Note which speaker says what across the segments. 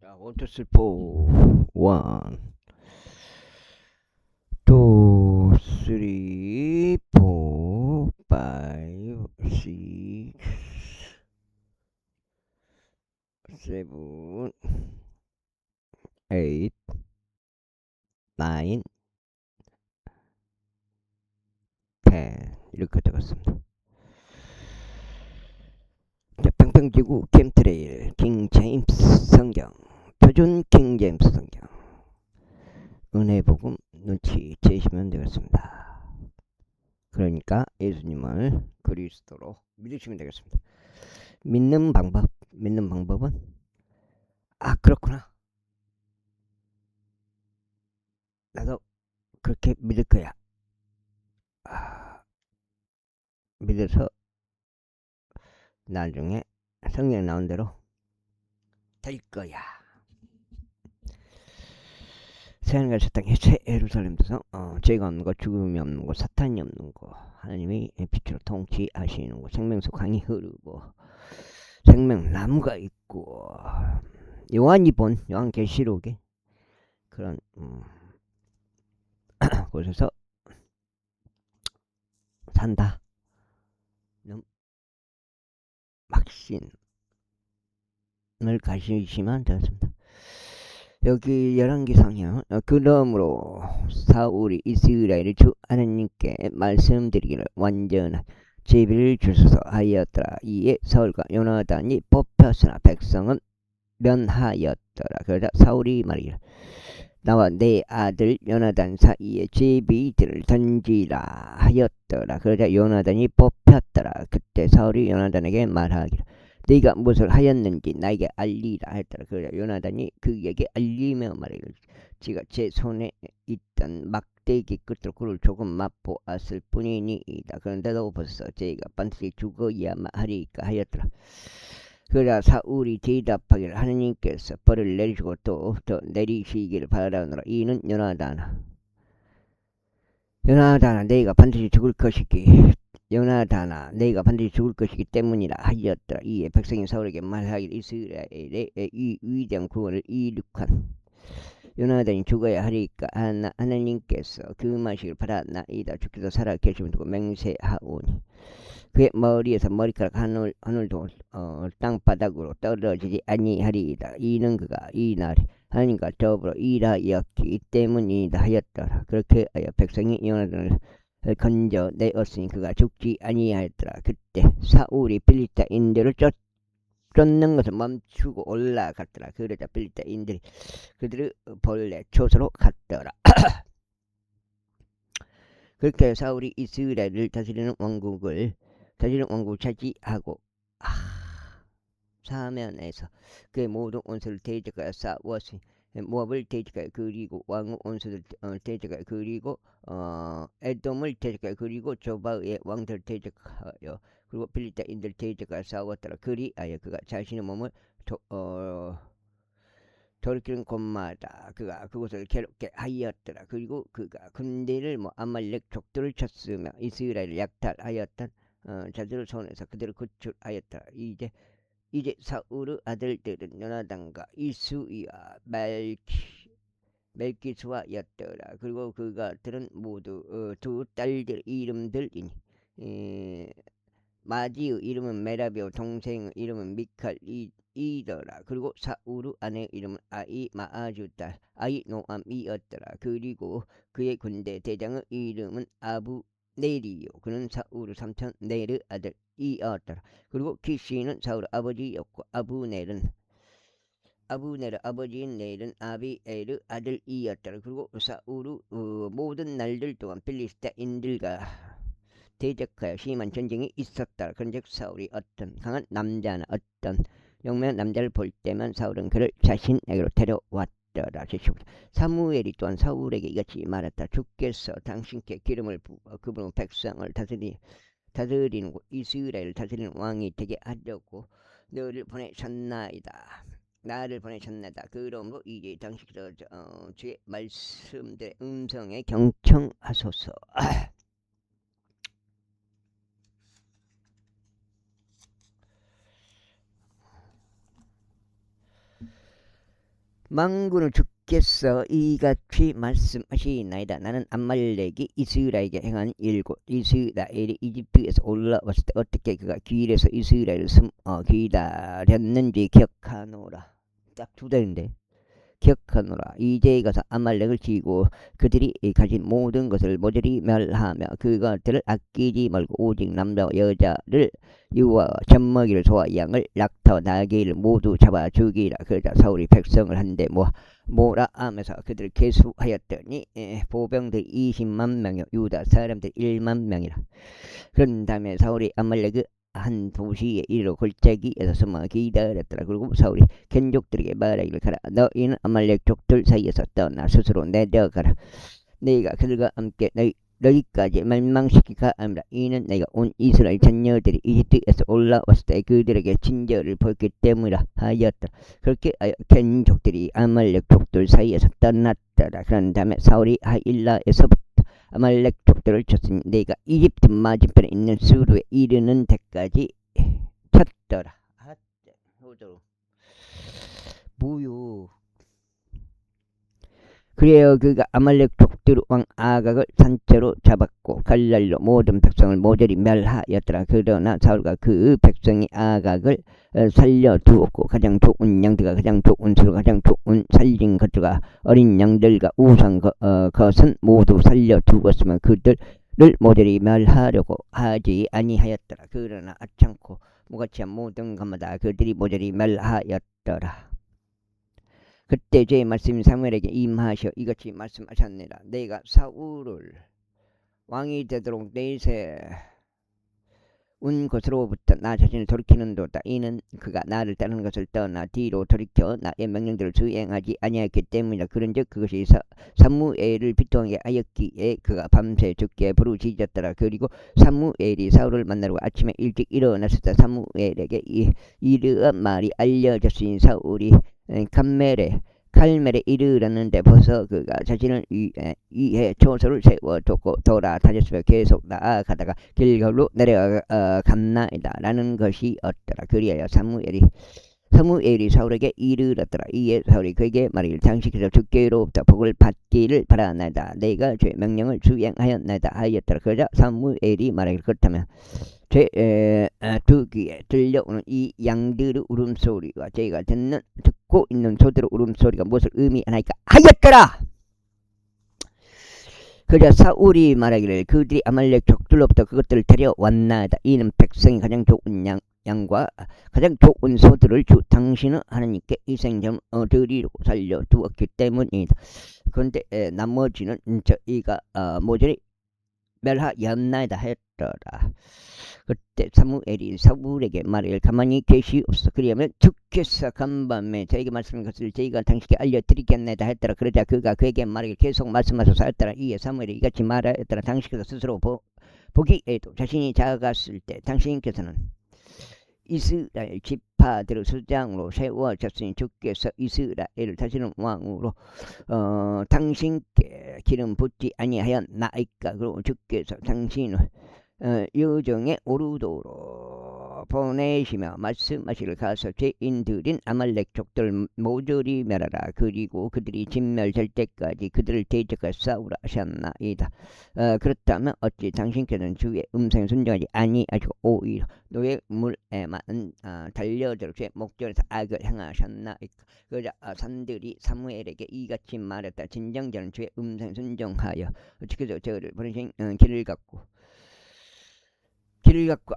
Speaker 1: 자, 원투 슬포 원, 투, 쓰리, 포, 파이브, 식스, 세븐, 에잇, 나인, 텐 이렇게 적었습니다. 자, 평평지구 캠트레일 킹제임스 성경, 표준 킹제임스 성경, 은혜복음 눈치채시면 되겠습니다. 그러니까 예수님을 그리스도로 믿으시면 되겠습니다. 믿는 방법은 그렇구나, 나도 그렇게 믿을 거야. 믿어서 나중에 성경 나온 대로 될 거야. 새하늘과 새 땅에 새 예루살렘에서 죄가 없는 거, 죽음이 없는 거, 사탄이 없는 거, 하나님이 빛으로 통치하시는 거, 생명수 강이 흐르고 생명나무가 있고, 요한계시록에 그런 곳에서 산다. 확신을 가지시면 되었습니다. 여기 11기상이요. 그러므로 사울이 이스라엘의 주 하나님께 말씀드리기를 완전한 제비를 주소서 하였더라. 이에 사울과 요나단이 뽑혔으나 백성은 면하였더라. 그러자 사울이 말이라, 나와 내 아들 요나단 사이에 제비들을 던지라 하였더라. 그러자 요나단이 뽑혔더라. 그때 사울이 요나단에게 말하기를, 네가 무엇을 하였는지 나에게 알리라 했더라. 그러자 요나단이 그에게 알리며 말이기를, 지가 제 손에 있던 막대기 끝으로 그를 조금 맛보았을 뿐이니이다. 그런데도 벌써 제가 반드시 죽어야만 하리까 하였더라. 그러자 사울이 대답하기를, 하느님께서 벌을 내리시고 또 더 내리시기를 바라노라. 이는 요나단아, 내가 반드시 죽을 것이기 때문이라 하였더라. 이에 백성이 사울에게 말하기를, 이스라엘의 이 위대한 구원을 이룩한 요나단이 죽어야 하리까 하나님께서 금하시기를 바라나이다. 주께서 살아 계시면 두고 맹세하오니 그의 머리에서 머리카락 하늘도 땅바닥으로 떨어지지 아니하리이다. 이는 그가 이 날에 하나님과 더불어 일하였기 때문이다 하였더라. 그렇게 하여 백성이 요나단을 건져 내었으니 그가 죽지 아니하였더라. 그때 사울이 빌리스타인들을 쫓는 것을 멈추고 올라갔더라. 그러자 빌리스타인들이 그들을 본래 초소로 갔더라. 그렇게 사울이 이스라엘을 다스리는 왕국을 차지하고 사면에서 그의 모든 원수를 대적하여 싸웠으니 모압을 대적하여 그리고 왕의 원수들 대적하여 그리고 에돔을 대적하여 그리고 조바의 왕들을 대적하여 그리고 빌리스타인들을 대적하여 싸웠더라. 그리하여 그가 자신의 몸을 돌이키는 곳마다 그가 그곳을 괴롭게 하였더라. 그리고 그가 군대를 아말렉 족들을 쳤으며 이스라엘을 약탈하였던 자들을 손에서 그들을 구출하였더라. 이제 사울의 아들들은 요나단과 이수이와 멜기수아였더라. 그리고 그가들은 모두 두 딸들 이름들이니 마지의 이름은 메라비오, 동생의 이름은 미칼이더라. 그리고 사울의 아내의 이름은 아이마아주 딸 아이노암이었더라. 그리고 그의 군대 대장의 이름은 아브넬이요, 그는 사울의 삼촌 넬의 아들이었더라. 그리고 키시는 사울의 아버지였고 아브넬의 아버지인 넬은 아비엘의 아들이었더라. 그리고 사울의 모든 날들 동안 필리스타인들과 대적하여 심한 전쟁이 있었다. 그런즉 사울이 어떤 강한 남자나 어떤 용맹한 남자를 볼 때만 사울은 그를 자신에게로 데려왔더라. 사무엘이 또한 사울에게 이같이 말했다. 주께서 당신께 기름을 부어 그분의 백성을 다스리는 이스라엘을 다스리는 왕이 되게 하려고 나를 보내셨나이다. 그러므로 이제 당신께서 주의 말씀들의 음성에 경청하소서. 망군은 주께서 이같이 말씀하시나이다. 나는 암말렉이 이스라엘에게 행한 일고 이스라엘이 이집트에서 올라왔을 때 어떻게 그가 길에서 이스라엘을 기다렸는지 기억하노라. 딱 두 대인데 기억하노라. 이제 가서 아말렉을 치고 그들이 가진 모든 것을 모조리 멸하며 그것들을 아끼지 말고 오직 남자와 여자를 유아 젖먹이를 소와 양을 낙타와 나귀를 모두 잡아 죽이라. 그러자 사울이 백성을 한데 뭐라 하면서 그들을 계수하였더니 보병들 20만 명이요 유다 사람들 1만 명이라. 그런 다음에 사울이 아말렉 한 도시에 이르러 골짜기에서 숨어 기다렸더라. 그리고 사울이 견족들에게 말하기를 가라. 너희는 아말렉 족들 사이에서 떠나 스스로 내려가라. 너희가 그들과 함께 너희까지 멸망시키가 아니라 이는 내가 온 이스라엘 자녀들이 이집트에서 올라왔을 때 그들에게 친절을 보였기 때문이라 하였다. 그렇게 견족들이 아말렉 족들 사이에서 떠났더라. 그런 다음에 사울이 하일라에서부터 아말렉 족들을 쳤으니 내가 이집트 맞은편에 있는 수르에 이르는 데까지 쳤더라. 무유. 그래요. 그가 아말렉 족들 왕 아각을 산채로 잡았고 칼날로 모든 백성을 모조리 멸하였더라. 그러나 사울과 그 백성이 아각을 살려두었고 가장 좋은 양들과 가장 좋은 소로 가장 좋은 살린 것들과 어린 양들과 우상 것은 모두 살려두었으면 그들을 모조리 멸하려고 하지 아니하였더라. 그러나 아창코 무가치한 모든 것마다 그들이 모조리 멸하였더라. 그때 제 말씀이 사무엘에게 임하셔 이같이 말씀하셨느니라. 내가 사울을 왕이 되도록 내세 운 것으로부터 나 자신을 돌이키는도다. 이는 그가 나를 따르는 것을 떠나 뒤로 돌이켜 나의 명령들을 수행하지 아니하였기 때문이다. 그런즉 그것이 사무엘을 비통하게 하였기에 그가 밤새 죽게 부르짖었더라. 그리고 사무엘이 사울을 만나러 아침에 일찍 일어났을 때 사무엘에게 이르한 말이 알려졌으니 사울이 칼멜에 이르렀는데 벌써 그가 자신을 위해 초소를 세워두고 돌아다녔으며 계속 나아가다가 길갈로 내려갔나이다 라는 것이었더라. 그리하여 사무엘이 사울에게 이르렀더라. 이에 사울이 그에게 말하기를 당신께서 주께로부터 복을 받기를 바라나이다. 내가 주의 명령을 수행하였나이다 하였더라. 그러자 사무엘이 말하기를 그렇다면 두 귀에 들려오는 이 양들의 울음소리와 저희가 듣고 있는 소들의 울음소리가 무엇을 의미하나이까 하였더라. 그러자 사울이 말하기를 그들이 아말렉 족들로부터 그것들을 데려왔나이다. 이는 백성이 가장 좋은 양과 가장 좋은 소들을 주 당신은 하나님께 희생제물 드리려고 살려두었기 때문이다. 그런데 나머지는 저희가 모조리 멸하였나이다 했더라. 그때 사무엘이 사울에게 말하기를 가만히 계시옵소서. 그리하면 주께서 간밤에 저에게 말씀한 것을 저희가 당신께 알려드리겠나이다 했더라. 그러자 그가 그에게 말하기를 계속 말씀하소서 했더라. 이에 사무엘이 이같이 말하였더라. 당신께서 스스로 보기에도 자신이 작았을 때 당신께서는 이스라엘 지파들의 수장으로 세워졌으니 주께서 이스라엘을 다시는 왕으로 당신께 기름 붓지 아니하였나이까. 그리고 주께서 당신을 요정에 오르도록 보내시며 말씀하시기를 가서 죄인들인 아말렉 족들 모조리 멸하라. 그리고 그들이 진멸될 때까지 그들을 대적하여 싸우라 하셨나이다. 그렇다면 어찌 당신께서는 주의 음성에 순종하지 아니하시고 오히려 노예 물에만 달려들어 주의 목전에서 악을 행하셨나이까. 그러자 산들이 사무엘에게 이같이 말했다. 진정자는 주의 음성에 순종하여 주께서 저를 보내신 길을 갖고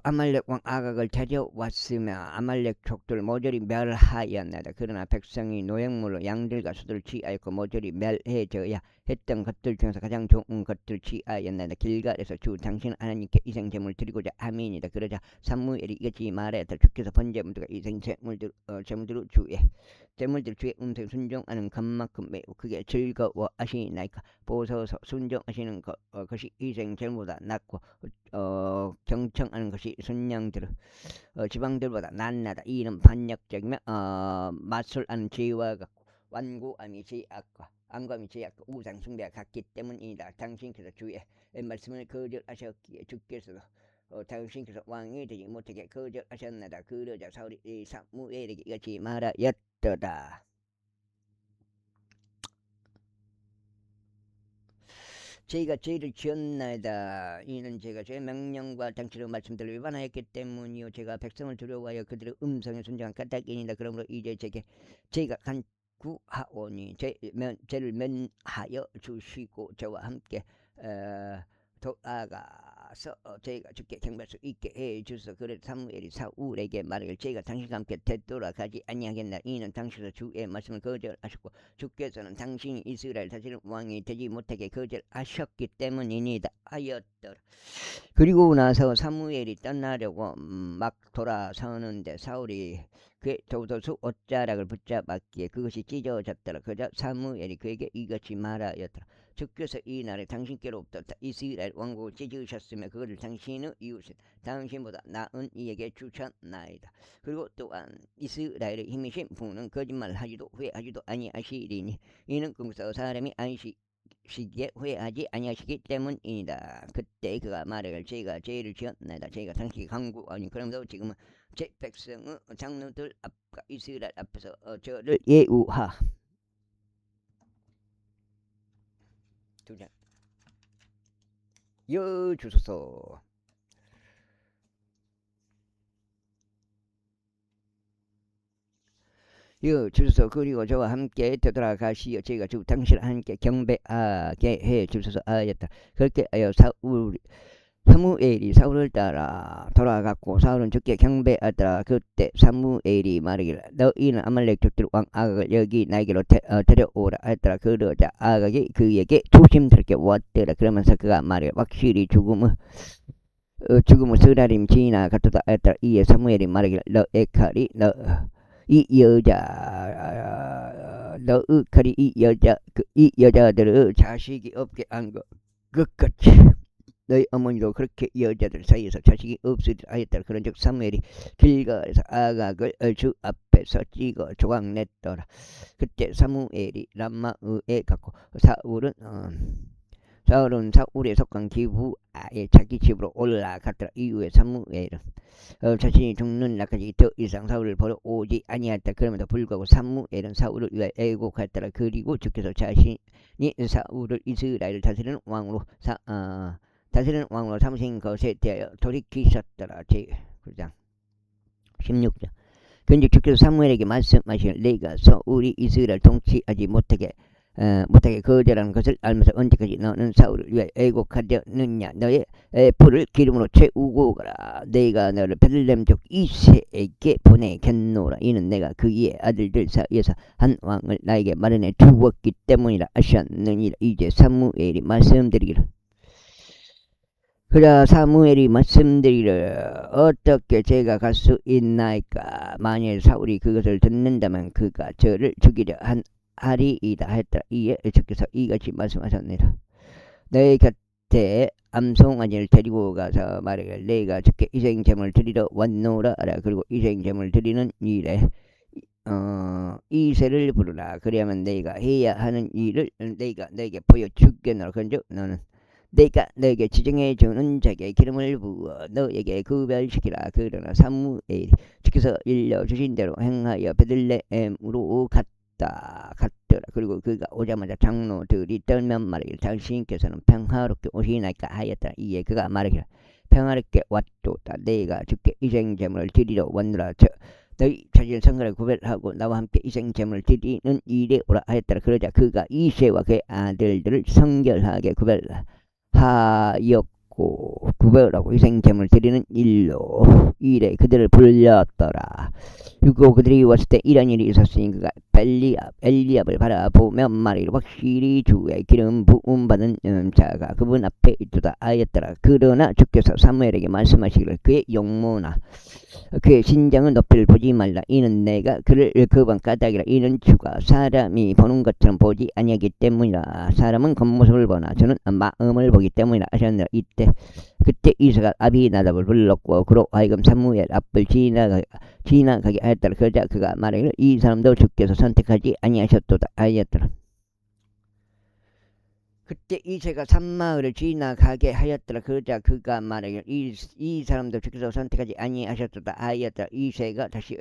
Speaker 1: 아말렉 왕 아각을 데려왔으며 아말렉 족들 모조리 멸하였나이다. 그러나 백성이 노획물로 양들과 소들을 취하였고 모조리 멸해져야 했던 것들 중에서 가장 좋은 것들 취하였나이다. 길갈에서 주 당신 하나님께 희생제물 드리고자 함이니이다. 그러자 사무엘이 이같이 말하였다. 주께서 번제물들과 희생제물들을 주의 음성에 순종하는 것만큼 매우 크게 즐거워하시나이까. 보소서 순종하시는 것이 희생제물보다 낫고 경청하는 것이 순양들 지방들보다 낫나다. 이는 반역적이며 마술하는 죄와 같고 완고함이 죄악과 안감이 죄악과 우상 숭배와 같기 때문이다. 당신께서 주의 말씀을 거절하셨기에 주께서 당신께서 왕이 되지 못하게 거절하셨나다. 그러자 사울이 사무엘에게 이같이 말하였더라. 저희가 죄를 지었나이다. 이는 제가 제 명령과 당치로 말씀들을 위반하였기 때문이요 제가 백성을 두려워하여 그들의 음성에 순종한 까닭이니이다. 그러므로 이제 제게 저희가 간구하오니 죄를 면하여 주시고 저와 함께 돌아가서 저희가 주께 경배할 수 있게 해 주소서. 그래 사무엘이 사울에게 말하길 저희가 당신과 함께 되돌아가지 아니하겠나. 이는 당신도 주의 말씀을 거절하셨고 주께서는 당신이 이스라엘 다시는 왕이 되지 못하게 거절하셨기 때문이니다 하였더라. 그리고 나서 사무엘이 떠나려고 막 돌아서는데 사울이 그의 도도수 옷자락을 붙잡았기에 그것이 찢어졌더라. 그러자 사무엘이 그에게 이같이 말하였더라. 주께서 이 날에 당신께로부터 이스라엘 왕국을 찢으셨으며 그것을 당신의 이웃인 당신보다 나은 이에게 주셨나이다. 그리고 또한 이스라엘의 힘이신 분은 거짓말하지도 후회하지도 아니하시리니 이는 그것서 사람이 안식시기에 후회하지 아니하시기 때문이다. 그때 그가 말하길 저희가 죄를 지었나이다. 저희가 당신에게 간구하니 그러면서 지금은 제 백성의 장로들 앞과 이스라엘 앞에서 저를 예우하. 두장 여주소서. 여주소서. 그리고 저와 함께 되돌아가시어 저희가 주 당신을 함께 경배하게 해 주소서 하였다. 그렇게 하여 사무엘이 사울을 따라 돌아갔고 사울은 주께 경배하더라. 그때 사무엘이 말하기를 너희는 아말렉 족들 왕 아각을 여기 나에게로 데려오라 하였더라. 그러자 아각이 그에게 조심스럽게 왔더라. 그러면서 그가 말하기를 확실히 죽음의 쓰라림 지나갔도다 하였더라. 이에 사무엘이 말하기를 너의 칼이 이 여자들의 자식이 없게 한 것 끝같이 너희 어머니도 그렇게 여자들 사이에서 자식이 없으리라 하였더라. 그런즉 사무엘이 길가에서 아각을 주 앞에서 찍어 조각냈더라. 그때 사무엘이 람마에 갔고 사울은 사울의 속한 기브아에 자기 집으로 올라갔더라. 이후에 사무엘은 자신이 죽는 날까지 더 이상 사울을 보러 오지 아니하였다. 그럼에도 불구하고 사무엘은 사울을 위하여 애곡하였더라. 그리고 주께서 자신이 사울을 이스라엘을 다스리는 왕으로 삼으신 것에 대하여 돌이키셨더라. 제9장 16장. 그런데 주께서 사무엘에게 말씀하시길 내가 사울이 이스라엘 통치하지 못하게 거절하는 것을 알면서 언제까지 너는 사울을 위하여 애곡하려느냐. 너의 불을 기름으로 채우고 가라. 내가 너를 베들레헴족 이새에게 보내겠노라. 이는 내가 그의 아들들 사이에서 한 왕을 나에게 마련해 주었기 때문이라 하셨느니라. 이제 사무엘이 말씀드리기를 그러자 사무엘이 말씀드리기를 어떻게 제가 갈 수 있나이까. 만일 사울이 그것을 듣는다면 그가 저를 죽이려 하리이다 하였더라. 이에 주께서 이같이 말씀하셨느니라. 너희 곁에 암송아지를 데리고 가서 말하기를 내가 주께 희생제물을 드리러 왔노라 하라. 그리고 희생제물을 드리는 일에 이새를 부르라. 그리하면 내가 해야 하는 일을 내가 너에게 보여주겠노라. 그런즉 너는 내가 너에게 지정해 주는 자에게 기름을 부어 너에게 구별시키라. 그러나 사무엘이 주께서 일러주신 대로 행하여 베들레헴으로 갔더라. 그리고 그가 오자마자 장로들이 떨면 말하기를 당신께서는 평화롭게 오시나이까 하였더라. 이에 그가 말하기를 평화롭게 왔도다. 내가 주께 희생제물을 드리러 왔노라. 너희 자신의 성결을 구별하고 나와 함께 희생제물을 드리는 일에 오라 하였더라. 그러자 그가 이새와 그의 아들들을 성결하게 구별하고 희생제물을 드리는 일에 그들을 불렀더라. 그리고 그들이 왔을 때 이런 일이 있었으니 그가 엘리압을 바라보며 말하기를 확실히 주의 기름 부음 받은 자가 그분 앞에 있도다 하였더라. 그러나 주께서 사무엘에게 말씀하시기를 그의 용모나 그의 신장은 높이를 보지 말라. 이는 내가 그를 거부한 까닭이라. 이는 주가 사람이 보는 것처럼 보지 아니하기 때문이라. 사람은 겉모습을 보나 저는 마음을 보기 때문이라 하셨느라. 그때 이사가 아비나답을 불렀고 그로 하여금 사무엘 앞을 지나가게 하였더라. 그러자 그가 말하기를 이 사람도 주께서 선택하지 아니하셨도다 하였더라. 그때 이새가 산마을을 지나가게 하였더라. 그러자 그가 말하기를 이 사람도 주께서 선택하지 아니하셨도다 하였더라. 이새가 다시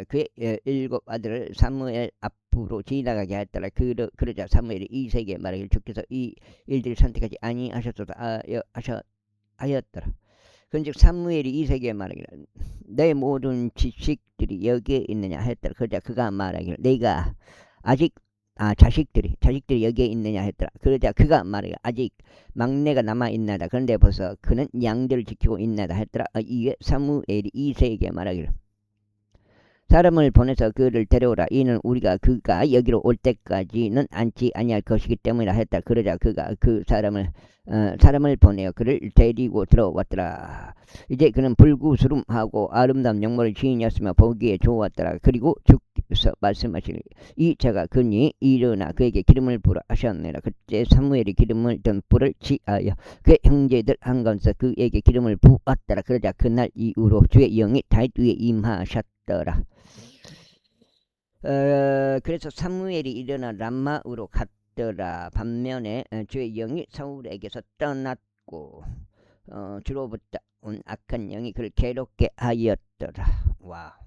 Speaker 1: 그의 7 아들을 사무엘 앞으로 지나가게 하였더라. 그러자 사무엘이 이새에게 말하기를 주께서 이 일들을 선택하지 아니하셨도다 하였더라. 그런즉 사무엘이 이새에게 말하기를 내 모든 지식들이 여기에 있느냐 하였더라. 그러자 그가 말하기를 내가 아직 자식들이 여기에 있느냐 했더라. 그러자 그가 말하기를 아직 막내가 남아있나다. 그런데 벌써 그는 양들을 지키고 있나다 했더라. 이에 사무엘이 이새에게 말하기를 사람을 보내서 그를 데려오라. 이는 우리가 그가 여기로 올 때까지는 앉지 아니할 것이기 때문이라 했다. 그러자 그가 그 사람을 보내어 그를 데리고 들어왔더라. 이제 그는 불구스름하고 아름다운 용모를 지인이었으며 보기에 좋았더라. 그리고 주께서 말씀하시니 이 자가 그니 일어나 그에게 기름을 부으라 하셨느니라. 그때 사무엘이 기름을 든 불을 지하여 그의 형제들 한가운데서 그에게 기름을 부었더라. 그러자 그날 이후로 주의 영이 다윗 위에 임하셨더라. 그래서 사무엘이 일어나 람마으로 갔더라. 반면에 주의 영이 사울에게서 떠났고 주로부터 온 악한 영이 그를 괴롭게 하였더라. 와.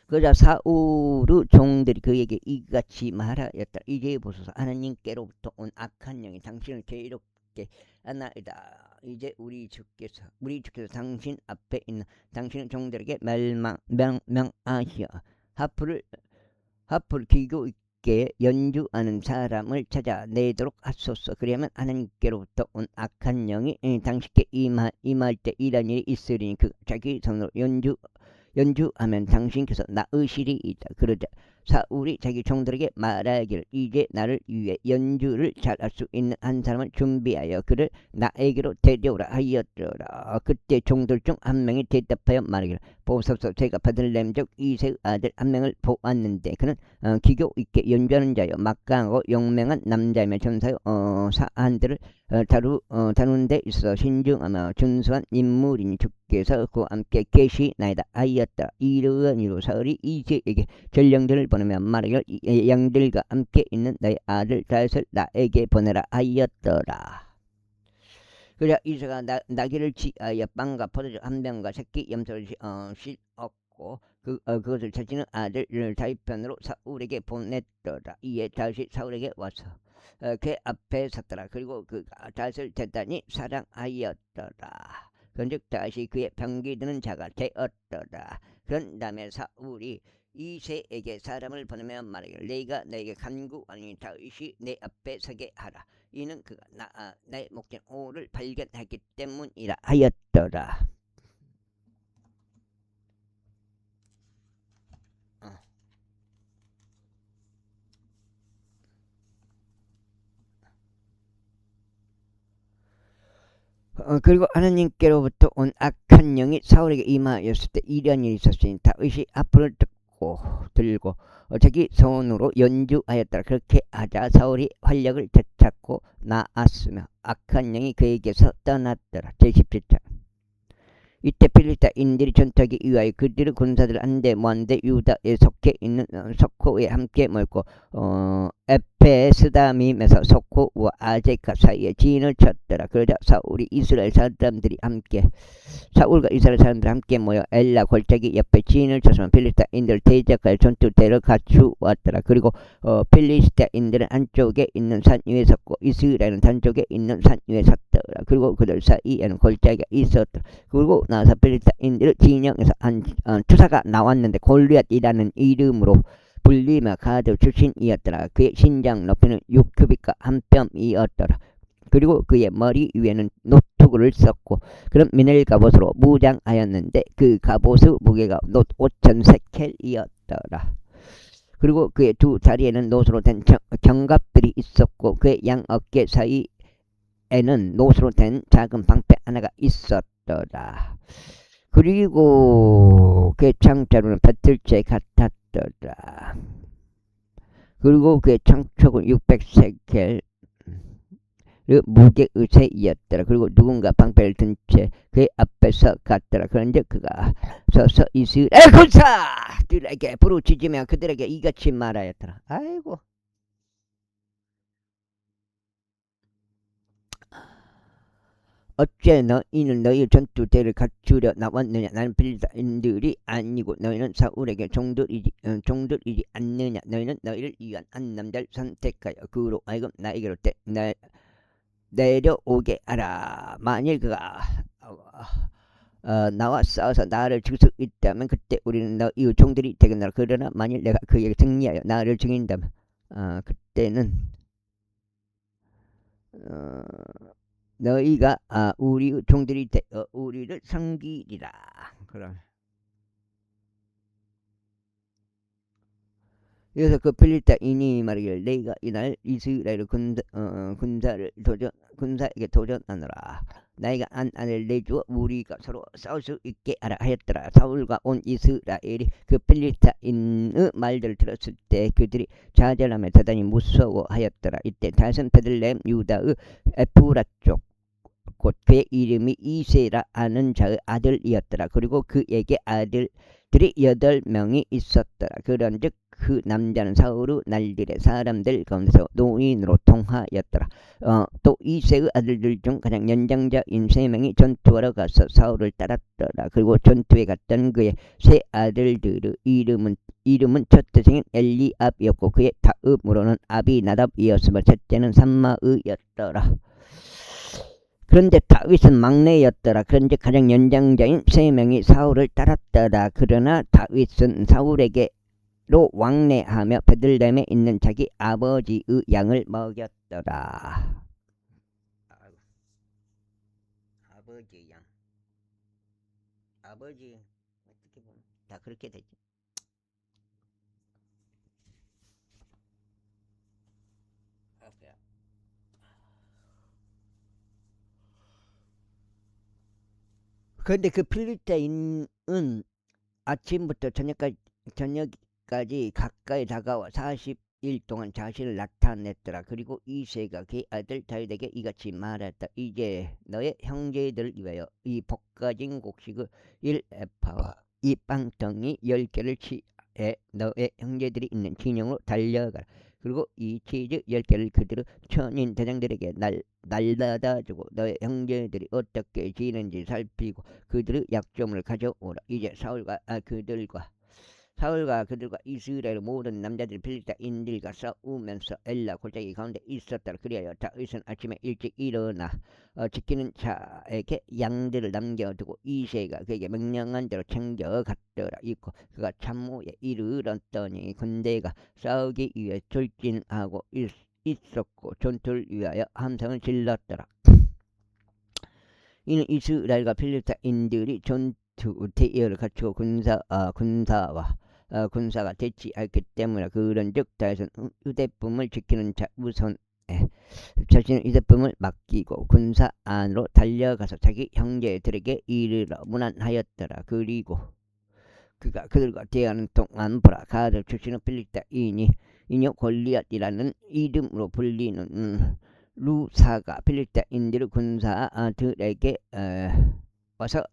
Speaker 1: 그러자 사울의 종들이 그에게 이같이 말하였다. 이제 보소서 하나님께로부터 온 악한 영이 당신을 괴롭게 하나이다. 이제 우리 주께서 당신 앞에 있는 당신의 종들에게 명하시어 하프를 기교 있게 연주하는 사람을 찾아내도록 하소서. 그러면 하나님께로부터 온 악한 영이 당신께 임할 때 이런 일이 있으리니 그 자기 손으로 연주하면 당신께서 나으시리이다. 그러자 사울이 자기 종들에게 말하기를 이제 나를 위해 연주를 잘할 수 있는 한 사람을 준비하여 그를 나에게로 데려오라 하였더라. 그때 종들 중 한 명이 대답하여 말하기를 보소서 제가 베들레헴족 이새의 아들 한 명을 보았는데 그는 기교 있게 연주하는 자요 막강하고 용맹한 남자이며 전사요 사안들을 다루는 데 있어서 신중하며 준수한 인물이니 주께서 그와 함께 계시나이다 하였다. 이러한 이로 사울이 이새에게 전령들을 보내며 말하기를 양들과 함께 있는 나의 아들 다윗을 나에게 보내라 하였더라. 그래 이새가 나귀를 지하여 빵과 포도주 한 병과 새끼 염소를 싣었고 그것을 자신의 아들 다윗 편으로 사울에게 보냈더라. 이에 다윗이 사울에게 와서 그 앞에 섰더라. 그리고 그가 다윗을 대단히 사랑하였더라. 그런즉 다윗이 그의 병기 드는 자가 되었더라. 그런 다음에 사울이 이새에게 사람을 보내며 말하기를 내가 너에게 간구하니 다윗이 내 앞에 서게 하라. 이는 그가 나의 목전 오를 발견하기 때문이라 하였더라. 그리고 하나님께로부터 온 악한 영이 사울에게 임하였을 때 이런 일이 있었으니 다윗이 앞을 들고 자기 손으로 연주하였더라. 그렇게 하자 사울이 활력을 되찾고 나았으며 악한 영이 그에게서 떠났더라. 제17장. 이때 필리스타인들이 전투하기 위하여 그들의 군사들 한데 모았는데 유다에 속해 있는 소코에 함께 모였고 에페스다밈에서 소코와 아제카 사이에 진을 쳤더라. 그러자 사울과 이스라엘 사람들이 함께 모여 엘라 골짜기 옆에 진을 쳤으면 필리스타인들 대적할 전투대를 갖추었더라. 그리고 필리스타인들은 한쪽에 있는 산 위에 섰고 이스라엘은 단쪽에 있는 산 위에 섰더라. 그리고 그들 사이에는 골짜기가 있었더라. 그리고 나서 필리스타인들 진영에서 투사가 나왔는데 골리앗이라는 이름으로 불리며 가드 출신이었더라. 그의 신장 높이는 6규빗과 한 뼘이었더라. 그리고 그의 머리 위에는 노트구를 썼고 그런 미넬 갑옷으로 무장하였는데 그 갑옷의 무게가 놋 5,000세켈이었더라. 그리고 그의 두 다리에는 놋으로 된 견갑들이 있었고 그의 양 어깨 사이에는 놋으로 된 작은 방패 하나가 있었더라. 그리고 그의 창자루는 배틀째 같았더라. 그리고 그의 창촉은 600세켈 무게 의세이었더라. 그리고 누군가 방패를 든 채 그의 앞에서 갔더라. 그런데 그가 서서 이스라엘 군사들에게 부르짖으며 그들에게 이같이 말하였더라. 아이고 어째 너희는 너희의 전투대를 갖추려 나왔느냐. 나는 필리스타인들이 아니고 너희는 사울에게 종들이지 않느냐. 너희는 너희를 위한 한 남자를 선택하여 그로 하여금 나에게로 내려오게 하라. 만일 그가 나와 싸워서 나를 죽일 수 있다면 그때 우리는 너희 종들이 되겠노라. 그러나 만일 내가 그에게 승리하여 나를 죽인다면 그때는 너희가 우리 종들이 되어 우리를 섬기리라. 그럼 그래서 그 필리스타인이 말이길 내가 이날 이스라엘 군사에게 도전하노라. 나이가 한 아내를 내주어 우리가 서로 싸울 수 있게 하라 하였더라. 사울과 온 이스라엘이 그 필리스타인의 말들을 들었을 때 그들이 좌절하며 대단히 무서워하였더라. 이때 다윗은 베들레헴 유다의 에프라 쪽 곧 그의 이름이 이세라 하는 자의 아들이었더라. 그리고 그에게 아들들이 8명이 있었더라. 그런즉 그 남자는 사울의 날들의 사람들 가운데서 노인으로 통하였더라. 또 이세의 아들들 중 가장 연장자인 3명이 전투하러 가서 사울을 따랐더라. 그리고 전투에 갔던 그의 세 아들들의 이름은 첫째 생인 엘리압이었고 그의 다음으로는 아비나답이었으며 셋째는 삼마의였더라. 그런데 다윗은 막내였더라. 그런데 가장 연장자인 3명이 사울을 따랐더라. 그러나 다윗은 사울에게로 왕래하며 베들레헴에 있는 자기 아버지의 양을 먹였더라. 아버지 양. 아버지 어떻게 보면 다 그렇게 되지. 그런데 그 필리스타인은 아침부터 저녁까지 가까이 다가와 40일 동안 자신을 나타냈더라. 그리고 이새가 그의 아들 다윗에게 이같이 말했다. 이제 너의 형제들을 위하여 이 볶아진 곡식의 1에파와 이 빵덩이 10개를 취해 너의 형제들이 있는 진영으로 달려가라. 그리고 이 치즈 10개를 그들의 천인 대장들에게 날라다 주고 너의 형제들이 어떻게 지는지 살피고 그들의 약점을 가져오라. 이제 사울과 그들과 이스라엘 모든 남자들이 필리스타인들과 싸우면서 엘라 골짜기 가운데 있었더라. 그리하여 다윗은 아침에 일찍 일어나 지키는 자에게 양들을 남겨두고 이새가 그에게 명령한 대로 챙겨갔더라. 이고 그가 참모에 이르렀더니 군대가 싸우기 위해 돌진하고 있었고 전투를 위하여 함성을 질렀더라. 이는 이스라엘과 필리스타인들이 전투 대열을 갖추고 군사가 되지 않기 때문에 그런즉 다윗은 휴대품을 지키는 자 우선에 자신의 휴대품을 맡기고 군사 안으로 달려가서 자기 형제들에게 이르러 문안하였더라. 그리고 그가 그들과 대하는 동안 보라 가드 출신의 필리스타인이 이녀 골리앗이라는 이름으로 불리는 루사가 필리스타인들의 군사들에게 와서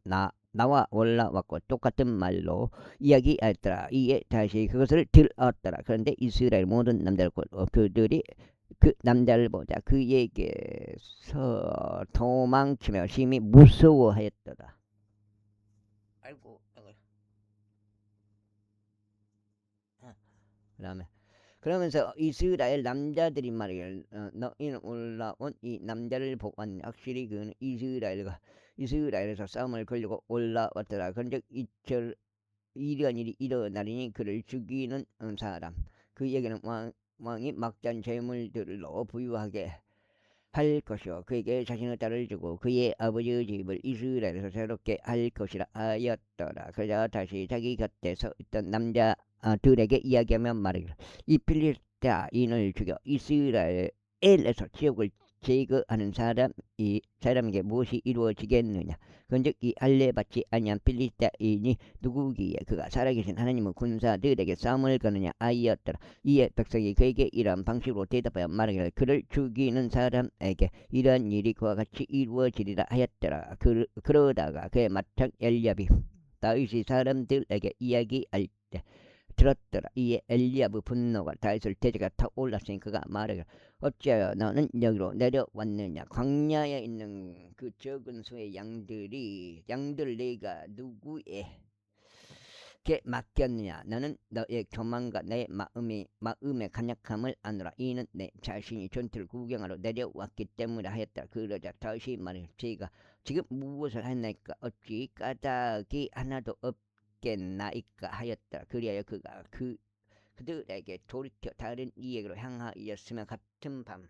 Speaker 1: 나와 올라왔고 똑같은 말로 이야기했더라. 이에 다시 그것을 들었더라. 그런데 이스라엘 모든 남자들 그들이 그 남자를 보자 그에게서 도망치며 심히 무서워하였더라. 아이고. 그러면서 이스라엘 남자들이 말이야 너희는 올라온 이 남자를 보고 확실히 그는 이스라엘에서 싸움을 걸려고 올라왔더라. 그런즉 이러한 일이 일어나리니 그를 죽이는 사람 그에게는 왕이 막잔 재물들로 부유하게 할 것이요 그에게 자신의 딸을 주고 그의 아버지의 집을 이스라엘에서 새롭게 할 것이라 하였더라. 그러자 다시 자기 곁에 서 있던 남자들에게 이야기하며 말하기를 이 필리스타인을 죽여 이스라엘에서 지옥을 제거하는 사람에게 무엇이 이루어지겠느냐. 그런즉 이 할례받지 아니한 필리스타인이 누구기에 그가 살아계신 하나님의 군사들에게 싸움을 거느냐 하였더라. 이에 백성이 그에게 이러한 방식으로 대답하여 말하기를 그를 죽이는 사람에게 이러한 일이 그와 같이 이루어지리라 하였더라. 그러다가 그의 맏형 엘리압이 다윗이 사람들에게 이야기할 때 들었더라. 이에 엘리압의 분노가 다윗을 대적하여 타올랐으니 그가 말하기를 어찌하여 너는 여기로 내려왔느냐. 광야에 있는 그 적은 수의 양들을 내가 누구에게 맡겼느냐. 너는 너의 교만과 내 마음의 간약함을 아노라. 이는 내 자신이 전투를 구경하러 내려왔기 때문에 하였다. 그러자 다윗이 말하기를 제가 지금 무엇을 했나이까. 어찌 까닭이 하나도 없겠나이까 하였다. 그리하여 그가 그들에게 돌이켜 다른 이에게로 향하였으며 같은 밤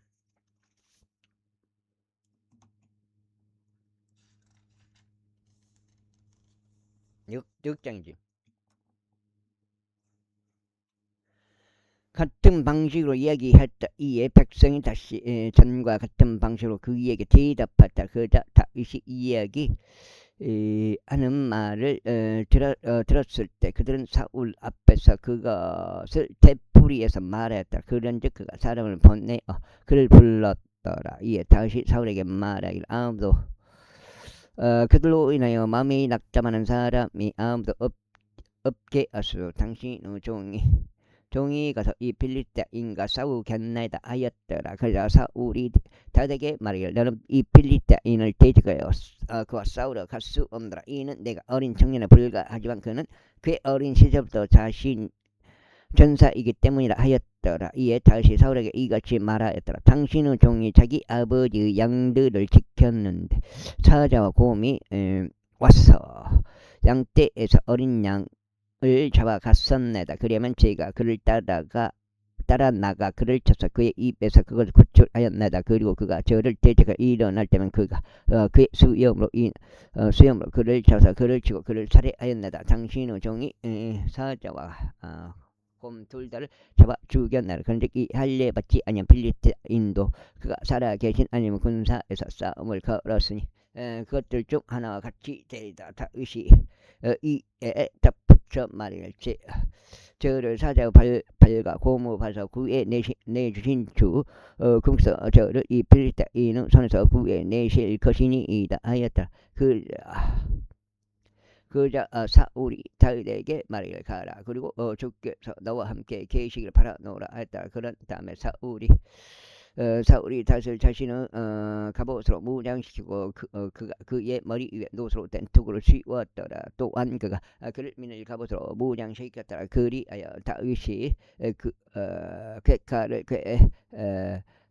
Speaker 1: 6장이지. 같은 방식으로 이야기했다. 이에 백성이 다시 전과 같은 방식으로 그에게 대답했다. 그러자 다윗이 이야기 하는 말을 들었을 때 그들은 사울 앞에서 그것을 되풀이해서 말했다. 그런즉 그가 사람을 보내 그를 불렀더라. 이에 다윗이 사울에게 말하기를 아무도 그들로 인하여 마음이 낙담하는 사람이 아무도 없게 하소서. 당신의 종이 가서 이 필리스타인과 싸우겠나이다 하였더라. 그러자 사울이 다윗에게 말하기를 너는 이 필리스타인을 대적하여 그와 싸우러 갈 수 없노라. 이는 내가 어린 청년에 불과하지만 그는 그의 어린 시절부터 자신 전사이기 때문이라 하였더라. 이에 다윗이 사울에게 이같이 말하였더라. 당신의 종이 자기 아버지의 양들을 지켰는데 사자와 곰이 와서 양떼에서 어린 양을 잡아 갔었나이다. 그러면 제가 그를 따라 나가 그를 쳐서 그의 입에서 그것을 구출하였나이다. 그리고 그가 저를 대적하여 일어날 때면 그가 그의 수염으로 그를 쳐서 그를 치고 그를 살해하였나이다. 당신의 종이 사자와 곰 둘 다를 잡아 죽였나이다. 그런데 이 할례 받지 아니한 필리스타인도 그가 살아계신 아니면 군사에서 싸움을 걸었으니 그것들 중 하나와 같이 되리다. 다윗이 이에 덧붙여 말하기를 저를 사자의 발과 곰의 발에서 구해 내주신 주 궁서 저를 이 필리스타인의 손에서 구해 내실 것이니이다 하였다. 그러자 사울이 다윗에게 말하기를 가라. 그리고 주께서 너와 함께 계시기를 바라노라 하였다. 그런 다음에 사울이 다윗을 자신의 갑옷으로 무장시키고 그의 머리 위에 노수로 된 투구를 씌웠더라. 또한 그가 그를 민을 갑옷으로 무장시켰더라. 그리하여 다윗이 칼을 그의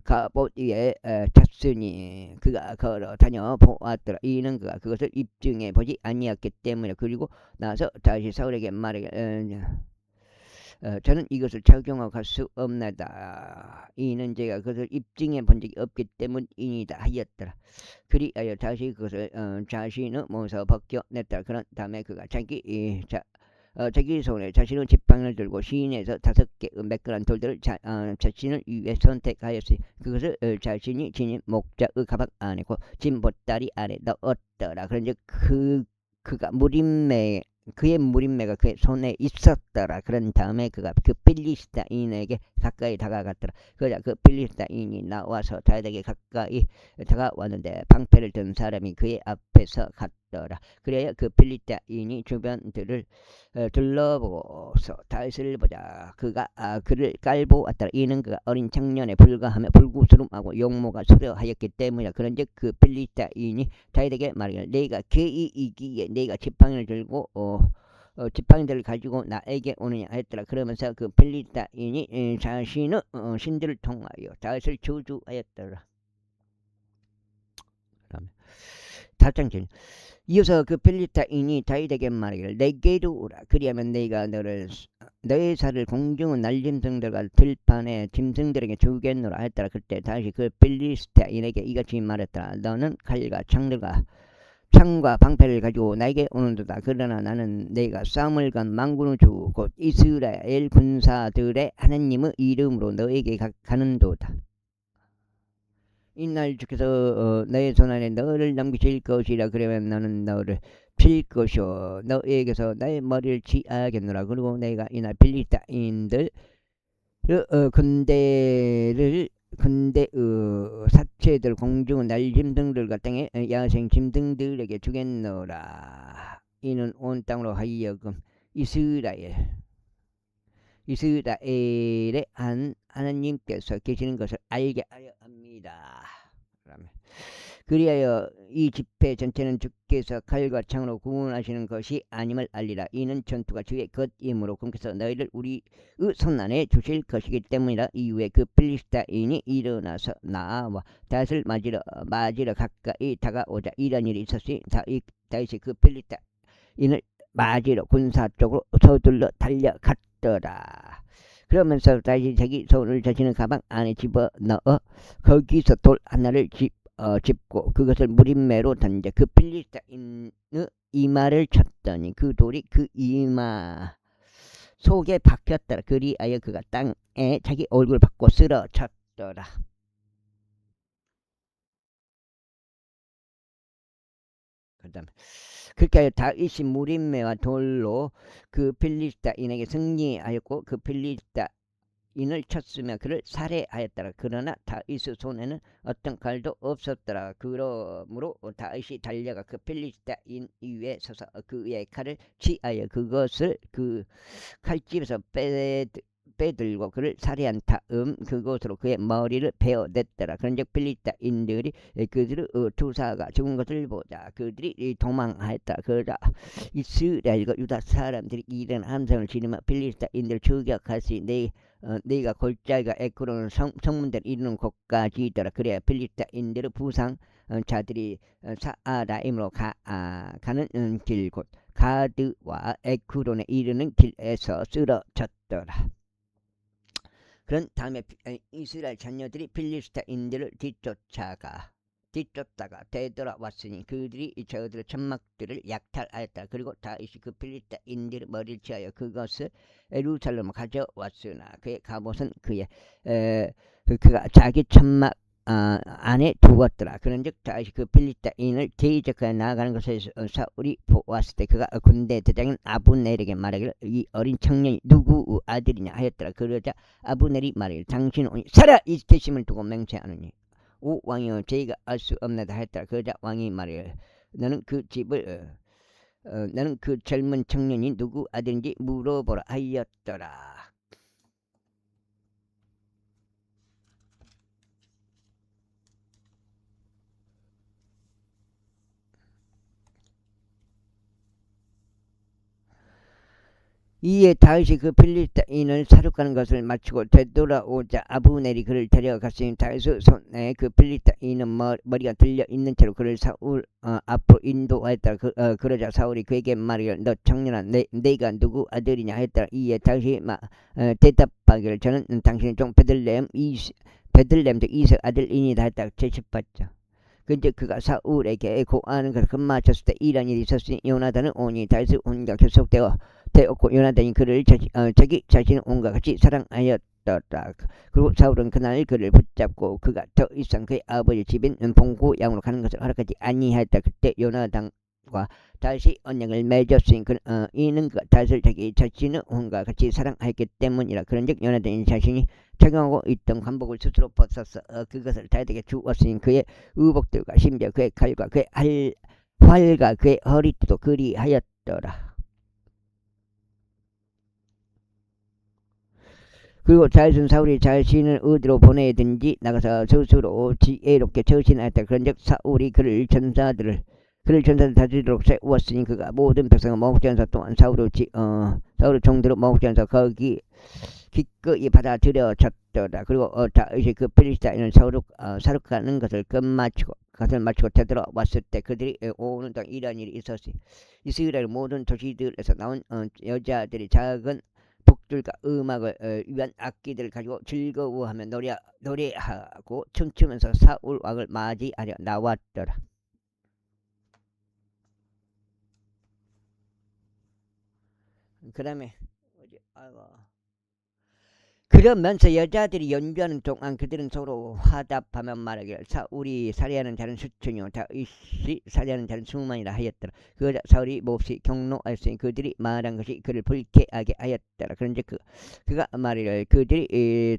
Speaker 1: 갑옷 위에 찼으니 그가 걸어 다녀 보았더라. 이는 그가 그것을 입증해 보지 아니었기 때문에. 그리고 나서 다시 사울에게 말하기를 저는 이것을 착용하고 갈 수 없나이다. 이는 제가 그것을 입증해 본 적이 없기 때문이다 하였더라. 그리하여 다시 그것을 자신의 몸에서 벗겨냈더라. 그런 다음에 그가 자기 손에 자신의 지팡이를 들고 시내에서 5개의 매끈한 돌들을 자신을 위해 선택하였으니 그것을 자신이 지닌 목자의 가방 안에 고 진 보따리 안에 넣었더라. 그런즉 그의 무림매가 그의 손에 있었더라. 그런 다음에 그가 그 필리스타인에게 가까이 다가갔더라. 그러자 그 필리스타인이 나와서 다윗에게 가까이 다가왔는데 방패를 든 사람이 그의 앞에서 갔더라. 그래야 그 필리스타인이 주변들을 둘러보고서 다윗을 보자 그가 그를 깔보았더라. 이는 그가 어린 청년에 불과하며 불구스름하고 용모가 수려하였기 때문이다. 그런즉 그 필리스타인이 다윗에게 말하기를 내가 개이기에 내가 지팡이를 들고 지팡이들을 가지고 나에게 오느냐 했더라. 그러면서 그 필리스타인이 자신의 신들을 통하여 다윗을 저주하였더라. 그다음에 4장 이어서 그 필리스타인이 다윗에게 말하기를 내게로 오라. 그리하면 내가 너의 살을 공중의 날짐승들과 들판의 짐승들에게 주겠노라 했더라. 그때 다시 그 필리스타인에게 이같이 말했더라. 너는 칼과 창과 방패를 가지고 나에게 오는도다. 그러나 나는 내가 싸움을 간 만군의 주 곧 이스라엘 군사들의 하나님의 이름으로 너에게 가는도다. 이날 주께서 너의 손안에 너를 남기실 것이라. 그러면 나는 너를 필 것이요 너에게서 나의 머리를 취하겠노라. 그리고 내가 이날 필리스타인들 군대의 사체들 공중의 날짐승들과 땅의 야생 짐승들에게 주겠노라. 이는 온 땅으로 하여금 이스라엘 이스라엘의 하나님께서 계시는 것을 알게 하려 합니다. 그리하여 이 집회 전체는 주께서 칼과 창으로 구원하시는 것이 아님을 알리라. 이는 전투가 주의 것이므로 그께서 너희를 우리의 손안에 주실 것이기 때문이라. 이후에 그 필리스타인이 일어나서 나와 다윗을 맞으러 가까이 다가오자 이런 일이 있었으니 다윗이 그 필리스타인을 맞으러 군사 쪽으로 서둘러 달려갔더라. 그러면서 다시 자기 손을 자신의 가방 안에 집어넣어 거기서 돌 하나를 짚고 그것을 무림매로 던져 그 필리스타인의 이마를 쳤더니 그 돌이 그 이마 속에 박혔더라. 그리하여 그가 땅에 자기 얼굴을 받고 쓰러졌더라. 그 다음에 그렇게 하여 다윗이 무림매와 돌로 그 필리스타인에게 승리하였고 그 필리스타인을 쳤으며 그를 살해하였더라. 그러나 다윗의 손에는 어떤 칼도 없었더라. 그러므로 다윗이 달려가 그 필리스타인 위에 서서 그의 칼을 취하여 그것을 그 칼집에서 빼들고 그를 살해한 다음 그곳으로 그의 머리를 베어냈더라. 그런즉 필리스타인들이 그들의 투사가 죽은 것을 보자 그들이 도망하였다. 그러자 이스라엘과 유다 사람들이 이런 함성을 지르며 필리스타인들을 추격하시니 네가 골짜기가 에크론 성문대를 이루는 곳까지더라. 그래야 필리스타인들의 부상 자들이 사아라임으로 가는 길 곧 가드와 에크론에 이르는 길에서 쓰러졌더라. 그런 다음에 이스라엘 자녀들이 필리스타인들을 뒤쫓다가 되돌아왔으니 그들이 저들의 천막들을 약탈하였다. 그리고 다윗이 그 필리스타인들의 머리를 치하여 그것을 예루살렘으로 가져왔으나 그의 갑옷은 그가 자기 천막 안에 두었더라. 그런즉 다윗이 그 필리스타인을 대적하여 나아가는 것을 사울이 보았을 때 그가 군대 대장인 아브넬에게 말하기를 이 어린 청년이 누구 아들이냐 하였더라. 그러자 아브넬이 말하기를 당신은 오늘 살아 있으심을 두고 맹세하느니 오 왕이여 저희가 알 수 없나이다 하였더라. 그러자 왕이 말하기를 너는 그 젊은 청년이 누구 아들인지 물어보라 하였더라. 이에 다윗이 그 필리스타인을 사륙하는 것을 마치고 되돌아오자 아브넬이 그를 데려갔으니 다윗의 손에 그 필리스타인은 머리가 들려 있는 채로 그를 사울 앞으로 인도하였다. 그러자 사울이 그에게 말하기를 너 청년아 내가 누구 아들이냐 하였더라. 이에 다윗이 대답하기를 저는 당신의 종 베들레헴 이색 아들이니다 했다. 제십받자. 근데 그가 사울에게 고하는 것을 금마쳤을 때 이런 일이 있었으니 요나단은 오니 다윗의 온과 계속되었고 요나단이 그를 자기 자신의 온과 같이 사랑하였더라. 그리고 사울은 그날 그를 붙잡고 그가 더 이상 그의 아버지 집인 본고향으로 가는 것을 허락하지 아니하였다. 그때 요나단과 다윗이 언약을 맺었으니 이는 다윗을 자기 자신의 온과 같이 사랑하였기 때문이라. 그런즉 요나단이 자신이 착용하고 있던 관복을 스스로 벗어서 그것을 다윗에게 주었으니 그의 의복들과 심지어 그의 칼과 그의 활과 그의 허리띠도 그리하였더라. 그리고 다윗은 사울이 자신을 어디로 보내든지 나가서 스스로 지혜롭게 처신하였다. 그런즉 사울이 그를 전사들 다스리도록 세우었으니 그가 모든 백성을 먹지 않사 또한 사울의 종들을 먹지 않사 거기 기꺼이 받아들여졌더라. 그리고 다윗이 그 필리스타인을 사륙하는 것을 마치고 되돌아왔을 때 그들이 오는 동안 이런 일이 있었으니 이스라엘 모든 도시들에서 나온 여자들이 작은 북들과 음악을 위한 악기들을 가지고 즐거워하며 노래하고 춤추면서 사울 왕을 맞이하려 나왔더라. 그 다음에 그러면서 여자들이 연주하는 동안 그들은 서로 화답하며 말하기를 사울이 살해하는 자는 수천이요 다윗이 살해하는 자는 수만이라 하였더라. 그러자 사울이 몹시 경노하였으니 그들이 말한 것이 그를 불쾌하게 하였더라. 그런데 그가 말하기를 그들이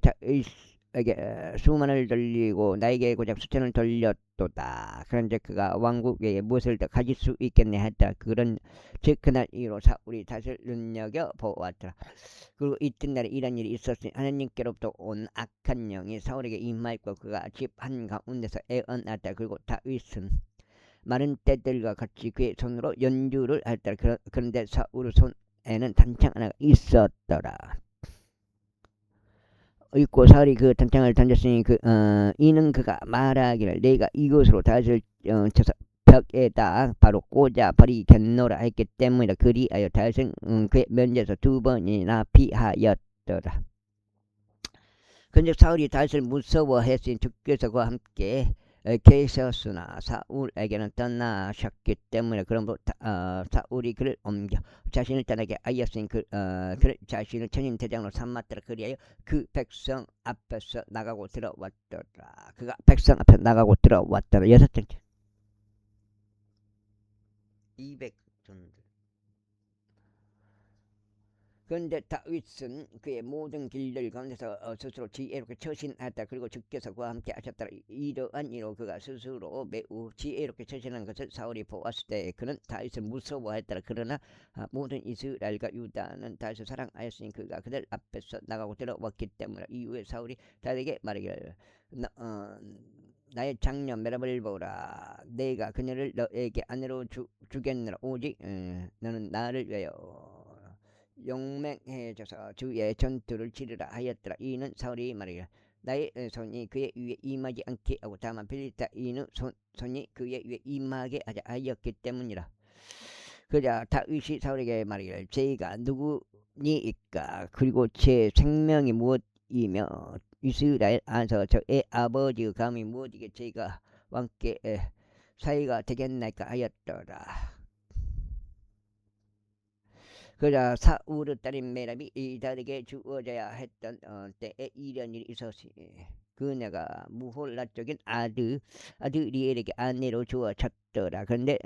Speaker 1: 사울에게 수만을 돌리고 나에게 고작 수천을 돌렸도다. 그런데 그가 왕국에 무엇을 더 가질 수 있겠냐 했다. 그런 즉 그날 이후로 사울이 다윗을 눈여겨 보았더라. 그리고 이튿날에 이런 일이 있었으니 하나님께로부터 온 악한 영이 사울에게 임하였고 그가 집 한가운데서 애언하였다. 그리고 다윗은 마른 떼들과 같이 그의 손으로 연주를 하였더라. 그런데 사울의 손에는 단창 하나가 있었더라. 있고 사울이 그 단창을 던졌으니 이는 그가 말하기를 내가 이것으로 다윗을 쳐서 벽에다 바로 꽂아 버리겠노라 했기 때문이다. 그리하여 다윗은 그의 면제에서 2번이나 피하였더라. 근데 사울이 다윗을 무서워했으니 주께서 그와 함께 계셨으나 사울에게는 떠나셨기 때문에 그러므로 사울이 그를 옮겨 자신을 떠나게 하였으니 그를 자신을 천인 대장으로 삼았더라. 그리하여 그 백성 앞에서 나가고 들어왔더라. 그가 백성 앞에 나가고 들어왔더라. 6장째 200 정도. 그런데 다윗은 그의 모든 길들 가운데서 스스로 지혜롭게 처신하였다. 그리고 주께서 그와 함께 하셨더라. 이러한 이로 그가 스스로 매우 지혜롭게 처신한 것을 사울이 보았을 때 그는 다윗을 무서워했더라. 그러나 모든 이스라엘과 유다는 다윗을 사랑하였으니 그가 그들 앞에서 나가고 들어왔기 때문에 이후에 사울이 다윗에게 말하기를 나의 장녀 메라를 보라. 내가 그녀를 너에게 아내로 주겠노라. 오직 너는 나를 위하여 용맹해져서 주의 전투를 치르라 하였더라. 이는 사울이 말하기를 나의 손이 그의 위에 임하지 않게 하고 다만 필리스타인의 손이 그의 위에 임하게 하자 하였기 때문이라. 그자 다윗이 사울에게 말하기를 제가 누구니이까 그리고 제 생명이 무엇이며 이스라엘 안에서 저의 아버지의 감이 무엇이게 제가 왕께 사이가 되겠나이까 하였더라. 그러자 사울의 딸인 메랍이 다윗에게 주어져야 했던 때에 이런 일이 있었으니 그녀가 무홀라적인 아드리엘에게 아내로 주어졌더라. 그런데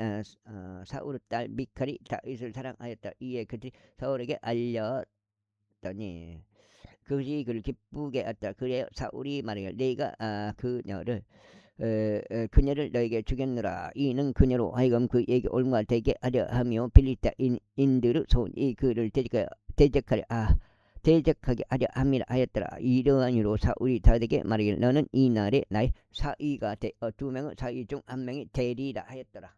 Speaker 1: 사울의 딸 미칼이 다윗을 사랑하였다. 이에 그들이 사울에게 알렸더니 그것이 그를 기쁘게 했다. 그래 사울이 말하기를 내가 그녀를 너에게 주겠노라. 이는 그녀로 하여금 그에게 올무가 되게 하려 하며 필리스타인들의 손이 그를 대적하게 하려 함이라 하였더라. 이러한 이유로 사울이 다윗에게 말하기를 너는 이날에 나의 사위가 되어 2명의 사위 중 1명이 되리라 하였더라.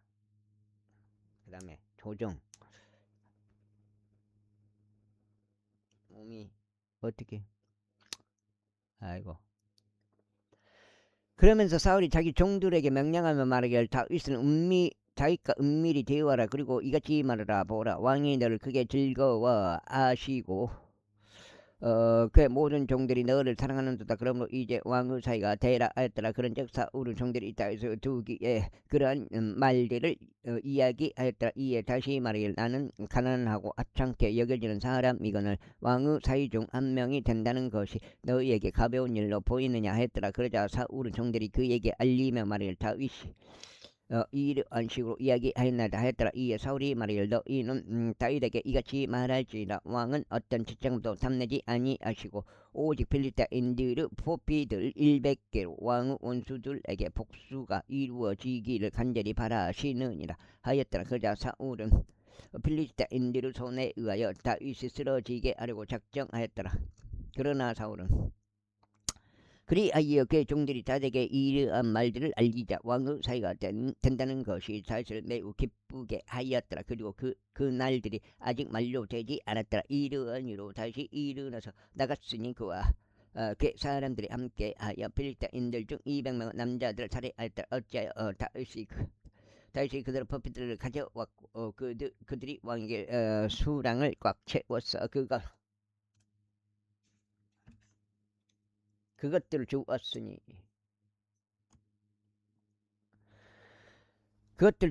Speaker 1: 그 다음에 조정 몸이 어떻게 아이고 그러면서 사울이 자기 종들에게 명령하며 말하기를 다윗과 은밀히 대화하라. 그리고 이같이 말하라. 보라 왕이 너를 크게 즐거워하시고 그의 모든 종들이 너를 사랑하는도다. 그러므로 이제 왕의 사이가 되라 하였더라. 그런즉 사울의 종들이 다윗의 두기에 그러한 말들을 이야기하였더라. 이에 다시 말하기를 나는 가난하고 하찮게 여겨지는 사람이거늘 왕의 사이 중 1명이 된다는 것이 너희에게 가벼운 일로 보이느냐 하였더라. 그러자 사울의 종들이 그에게 알리며 말하기를 다윗이 이러한 식으로 이야기하였나이다 하였더라. 이에 사울이 말하기를 너희는 다윗에게 이같이 말할지라. 왕은 어떤 직장도 탐내지 아니하시고 오직 필리스타인들의 포피들 100개로 왕의 원수들에게 복수가 이루어지기를 간절히 바라시느니라 하였더라. 그러자 사울은 필리스타인들의 손에 의하여 다윗이 쓰러지게 하려고 작정하였더라. 그러나 사울은 그리하여 그의 종들이 다윗에게 이러한 말들을 알리자 왕의 사이가 된다는 것이 다윗을 매우 기쁘게 하였더라. 그리고 그 날들이 아직 만료되지 않았더라. 이러한 이유로 다윗이 일어나서 나갔으니 그와 그 사람들이 함께하여 필리스타인들 중 200명의 남자들을 살해하였더라. 어찌하여 다윗이 그들의 포피들을 가져왔고 그들이 왕에게 수량을 꽉 채웠어. 그것들을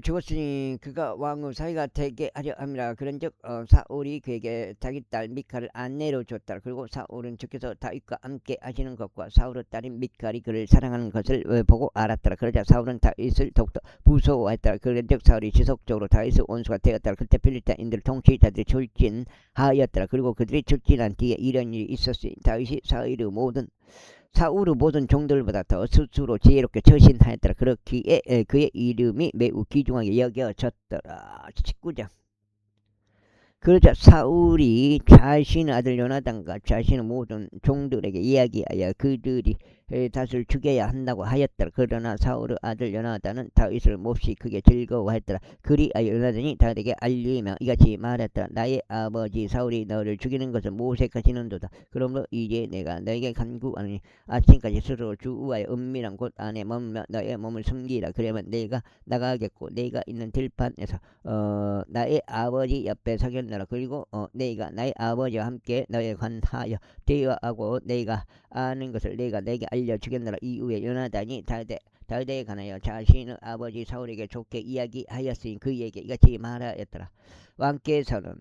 Speaker 1: 주었으니 그가 왕의 사이가 되게 하려 함이라. 그런즉 사울이 그에게 자기 딸 미칼을 아내로 줬다. 그리고 사울은 주께서 다윗과 함께 하시는 것과 사울의 딸인 미칼이 그를 사랑하는 것을 보고 알았더라. 그러자 사울은 다윗을 더욱더 무서워했더라. 그런즉 사울이 지속적으로 다윗의 원수가 되었더라. 그때 필리스타인들 통치자들이 출진하였더라. 그리고 그들이 출진한 뒤에 이런 일이 있었으니 다윗이 사울의 모든 사울은 모든 종들보다 더 스스로 지혜롭게 처신하였더라. 그렇기에 그의 이름이 매우 귀중하게 여겨졌더라. 19장. 그러자 사울이 자신의 아들 요나단과 자신의 모든 종들에게 이야기하여 그들이 다윗을 죽여야 한다고 하였더라. 그러나 사울의 아들 요나단은 다윗을 몹시 크게 즐거워했더라. 그리하여 요나단이 다윗에게 알리며 이같이 말했더라. 나의 아버지 사울이 너를 죽이는 것은 모색하시는도다. 그러므로 이제 내가 너에게 간구하니 아침까지 스스로 주 우하의 은밀한 곳 안에 머물며 너의 몸을 숨기라. 그러면 내가 나가겠고 내가 있는 들판에서 나의 아버지 옆에 서겠노라. 그리고 내가 나의 아버지와 함께 너에 관하여 대화하고 내가 아는 것을 내가 내게 알려주겠노라. 이후에 요나단이 다윗에 관하여 자신의 아버지 사울에게 좋게 이야기하였으니 그에게 이같이 말하였더라. 왕께서는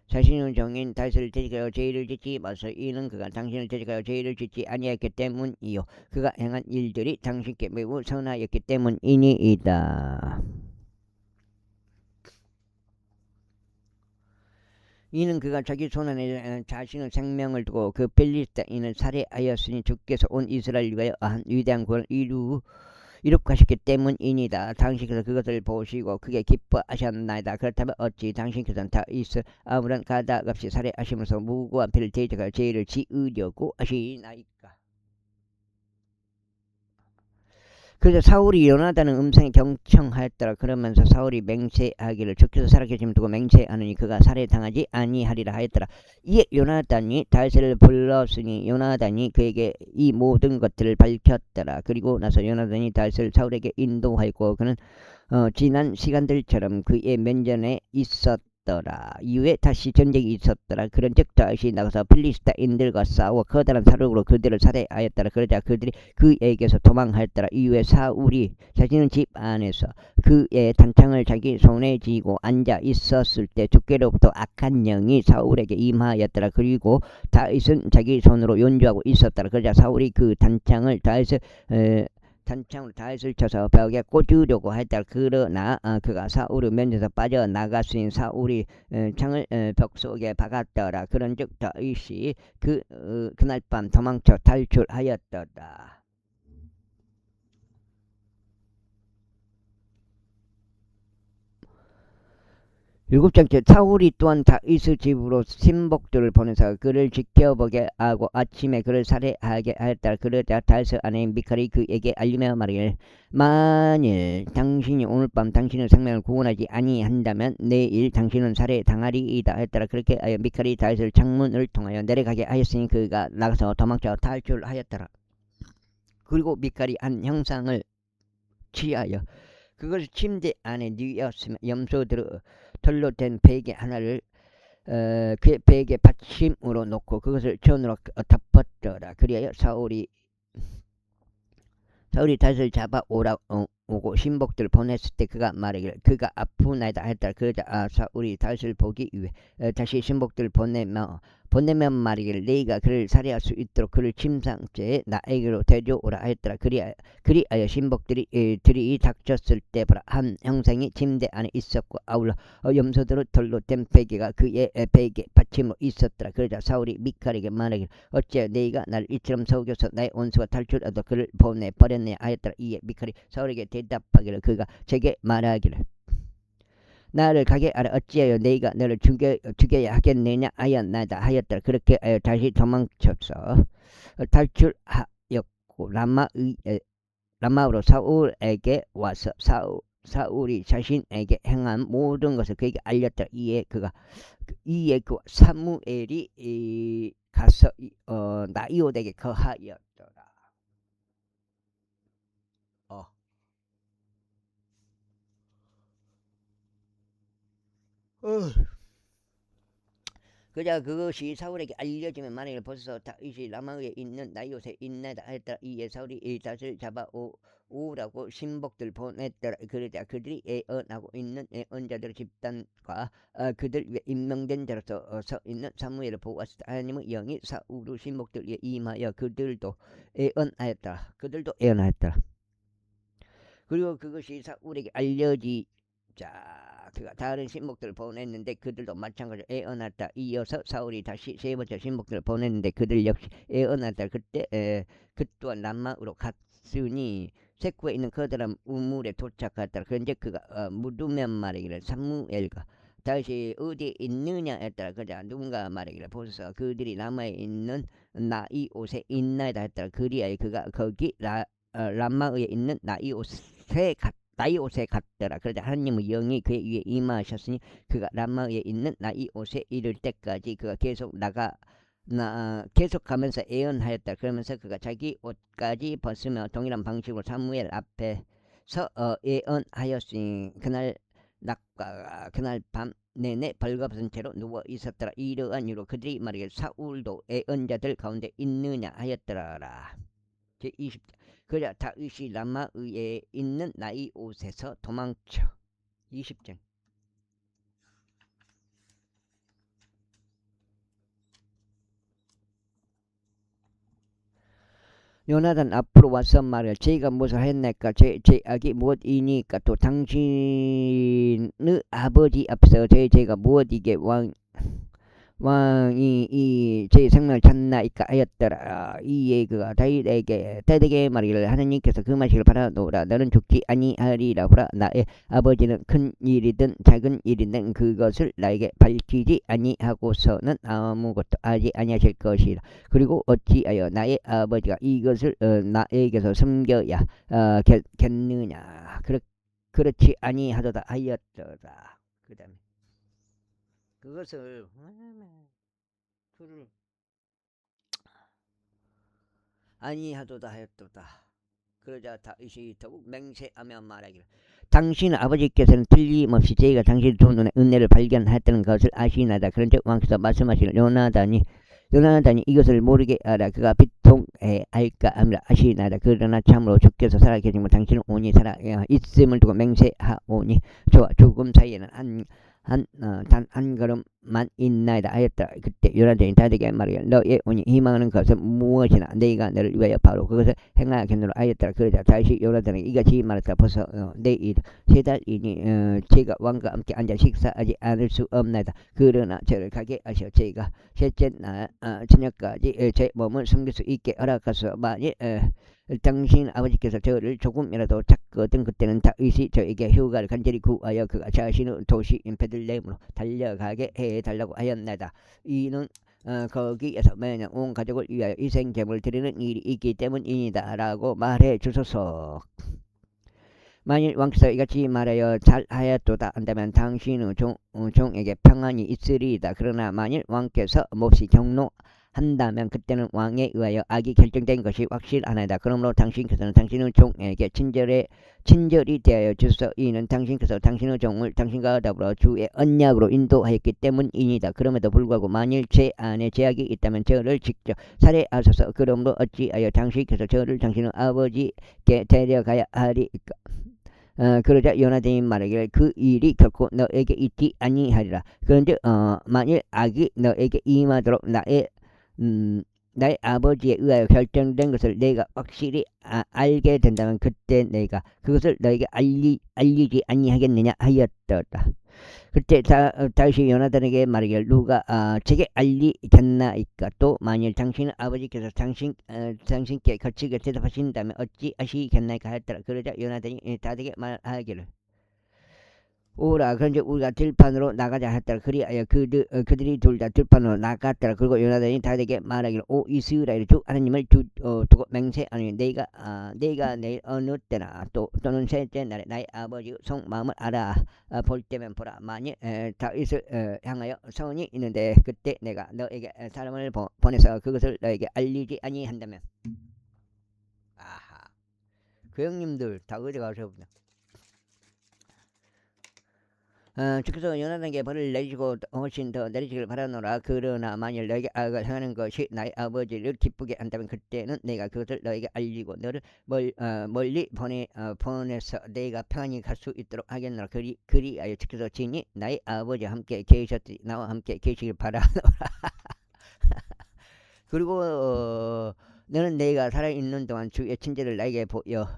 Speaker 1: 자신의 종인 다윗을 대적하여 죄를 짓지 마소서. 이는 그가 당신을 대적하여 죄를 짓지 아니하였기 때문이요 그가 행한 일들이 당신께 매우 선하였기 때문이니이다. 이는 그가 자기 손안에 자신의 생명을 두고 그 빌리스타인을 살해하였으니 주께서 온 이스라엘 위하여 한 위대한 구원을 이룩하셨기 때문이니다. 당신께서 그것을 보시고 크게 기뻐하셨나이다. 그렇다면 어찌 당신께서는 다윗을 아무런 가닥 없이 살해하시면서 무고한 피를 대적하여 죄를 지으려고 하시나이까. 그래서 사울이 요나단의 음성에 경청하였더라. 그러면서 사울이 맹세하기를 주께서 살아계심을 두고 맹세하느니 그가 살해당하지 아니하리라 하였더라. 이에 요나단이 다윗을 불렀으니 요나단이 그에게 이 모든 것들을 밝혔더라. 그리고 나서 요나단이 다윗을 사울에게 인도하였고 그는 지난 시간들처럼 그의 면전에 있었더라. 이후에 다시 전쟁이 있었더라. 그런즉 다윗이 나가서 필리스타인들과 싸워 커다란 사륙으로 그들을 살해하였더라. 그러자 그들이 그에게서 도망하였더라. 이후에 사울이 자신의 집 안에서 그의 단창을 자기 손에 쥐고 앉아 있었을 때 주께로부터 악한 영이 사울에게 임하였더라. 그리고 다윗은 자기 손으로 연주하고 있었더라. 그러자 사울이 그 단창으로 다윗을 쳐서 벽에 꽂으려고 했다. 그러나 그가 사울의 면에서 빠져나갔으니 사울이 창을 벽 속에 박았더라. 그런즉 다윗이 그날 밤 도망쳐 탈출하였더라. 7장째. 사울이 또한 다윗의 집으로 신복들을 보내서 그를 지켜보게 하고 아침에 그를 살해하게 하였다. 그러자 다윗의 아내 미칼이 그에게 알리며 말하기를 만일 당신이 오늘 밤 당신의 생명을 구원하지 아니한다면 내일 당신은 살해당하리이다 했더라. 그렇게 하여 미칼이 다윗을 창문을 통하여 내려가게 하였으니 그가 나가서 도망쳐 탈출하였더라. 그리고 미칼이 한 형상을 취하여 그것을 침대 안에 뉘었으며 염소들의 털로 된 베개 하나를 그의 베개 받침으로 놓고 그것을 전으로 덮었더라. 그리하여 사울이 다윗을 잡아오고 신복들을 보냈을 때 그가 말하기를 그가 아프나이다 했더라. 그러자 사울이 다윗을 보기 위해 다시 신복들을 보내면 말이기를 네가 그를 살해할 수 있도록 그를 침상째에 나에게로 데려오라 하였더라. 그리하여 신복들이 들이 닥쳤을 때 보라 한 형상이 침대 안에 있었고 아울러 염소들의 털로 된 베개가 그의 베개 받침으로 있었더라. 그러자 사울이 미칼에게 말하기를 어찌하여 네가 나를 이처럼 속여서 나의 원수가 탈출하도 그를 보내버렸느냐 하였더라. 이에 미칼이 사울에게 대답하기를 그가 제게 말하기를 나를 가게 하라. 어찌하여 네가 너를 죽여야 하겠느냐 하였나이다 하였더라. 그렇게 하여 다시 도망쳐서 탈출하였고 라마로 사울에게 와서 사울이 자신에게 행한 모든 것을 그에게 알렸더라. 이에 그 사무엘이 가서 나이옷에게 거하였더라. 그자 그것이 사울에게 알려지면 만일 벌써 다윗이 라마에 있는 나이옷에 있나이다 했더라. 이에 사울이 다윗을 잡아오라고 신복들 보냈더라. 그러자 그들이 애언하고 있는 애언자들의 집단과 그들 위에 임명된 자로서 서 있는 사무엘을 보았을 때 하나님의 영이 사울의 신복들 위에 임하여 그들도 애언하였더라. 그리고 그것이 사울에게 알려지자 그가 다른 신복들을 보냈는데 그들도 마찬가지로 애어났다. 이어서 사울이 다시 세 번째 신복들을 보냈는데 그들 역시 애어났다. 그때 그 또한 람마으로 갔으니 세쿠에 있는 커다란 우물에 도착했다. 그런데 그가 묻으면 말이기를 사무엘과 다시 어디에 있느냐에 따라 그자 누군가 말이기를 보소서 그들이 남아 있는 나이옷에 있나이다 했더라. 그리하여 그가 거기 람마에 있는 나이옷에 갔더라. 그러자 하나님의 영이 그의 위에 임하셨으니 그가 람마에 있는 나이옷에 이를 때까지 그가 계속 가면서 애언하였다. 그러면서 그가 자기 옷까지 벗으며 동일한 방식으로 사무엘 앞에서 애언하였으니 그날 밤 내내 벌거벗은 채로 누워 있었더라. 이러한 이유로 그들이 말하기를 사울도 애언자들 가운데 있느냐 하였더라. 제20절 그자 다윗이 라마의에 있는 나이옷에서 도망쳐. 20절 요나단 앞으로 와서 말해 제가 무엇을 했나까 제 악이 무엇이니까 또 당신의 아버지 앞서 제가 무엇이게 왕이 이 제 생명을 찾나이까 하였더라. 이에 그가 다윗에게 말하기를 하나님께서 그 말씀을 바라노라. 너는 죽지 아니하리라. 보라 나의 아버지는 큰 일이든 작은 일이든 그것을 나에게 밝히지 아니하고서는 아무것도 하지 아니하실 것이라. 그리고 어찌하여 나의 아버지가 이것을 나에게서 숨겨야 겠느냐. 그렇지 아니하도다 하였더라. 그 다음에 그것을 아니하도다 하였도다. 그러자 다윗이 더욱 맹세하며 말하기를 당신 아버지께서는 틀림없이 제가 당신 두 눈에 은혜를 발견하였다는 것을 아시나이다. 그런즉 왕께서 말씀하시기를 요나단이 이것을 모르게 하라. 그가 비통해 할까 하며 아시나이다. 그러나 참으로 주께서 살아계심을 당신은 온히 살아 있음을 두고 맹세하오니 저와 죽음 사이에는 단 한 걸음만 있나이다 하였다. 그때 요나단이 다윗에게 말하기를 너의 온히 희망하는 것은 무엇이나 내가 너를 위하여 바로 그것을 행하겠노라 하였더라. 그러자 다윗이 요나단에게 이같이 말했다. 벌써 내일 세 달이니 제가 왕과 함께 앉아 식사하지 않을 수 없나이다. 그러나 저를 가게 하시어 제가 셋째 날 저녁까지 제 몸을 숨길 수 있게 허락하소서. 만일 당신 아버지께서 저를 조금이라도 찾거든 그때는 다윗이 저에게 휴가를 간절히 구하여 그가 자신의 도시인 베들레헴으로 달려가게 해달라고 하였나이다. 이는 거기에서 매년 온 가족을 위하여 희생제물을 드리는 일이 있기 때문이니다 라고 말해 주소서. 만일 왕께서 이같이 말하여 잘하였도다 한다면 당신의 종에게 평안이 있으리이다. 그러나 만일 왕께서 몹시 경노한다면 그때는 왕에 의하여 악이 결정된 것이 확실하나이다. 그러므로 당신께서는 당신의 종에게 친절히 대하여 주소서. 이는 당신께서 당신의 종을 당신과 더불어 주의 언약으로 인도하였기 때문이니다. 그럼에도 불구하고 만일 제 안에 제약이 있다면 저를 직접 살해하소서. 그러므로 어찌하여 당신께서 저를 당신의 아버지께 데려가야 하리까. 그러자 요나단이 말하기를 그 일이 결코 너에게 있지 아니하리라. 그런데 만일 악이 너에게 임하도록 나의 아버지에 의하여 결정된 것을 내가 확실히 알게 된다면 그때 내가 그것을 너에게 알리지 아니하겠느냐 하였더라. 그때 다윗이 요나단에게 말하기를 누가 제게 알리겠나이까. 또 만일 당신의 아버지께서 당신께 거칠게 대답하신다면 어찌하시겠나이까 하였더라. 그러자 요나단이 다윗에게 말하기를 오라. 그런데 우리가 들판으로 나가자 했더라. 그리하여 그들이 둘 다 들판으로 나갔더라. 그리고 요나단이 다윗에게 말하기를 오 이스라엘 주 하나님을 두고 맹세하니 내가 내일 어느 때나 또는 셋째 날에 나의 아버지 속마음을 볼 때면 보라. 만일 다윗을 향하여 선이 있는데 그때 내가 너에게 사람을 보내서 그것을 너에게 알리지 아니한다면 아하 그 형님들 다 어디 가셔보자. 주께서 요나단에게 벌을 내리시고 훨씬 더 내리시길 바라노라. 그러나 만일 너에게 악을 행하는 것이 나의 아버지를 기쁘게 한다면 그때는 내가 그것을 너에게 알리고 너를 멀리 보내서 내가 평안히 갈 수 있도록 하겠노라. 그리하여 주께서 친히 나의 아버지와 함께 계셨더니 나와 함께 계시길 바라노라. 그리고 너는 내가 살아있는 동안 주의 친절을 나에게 보여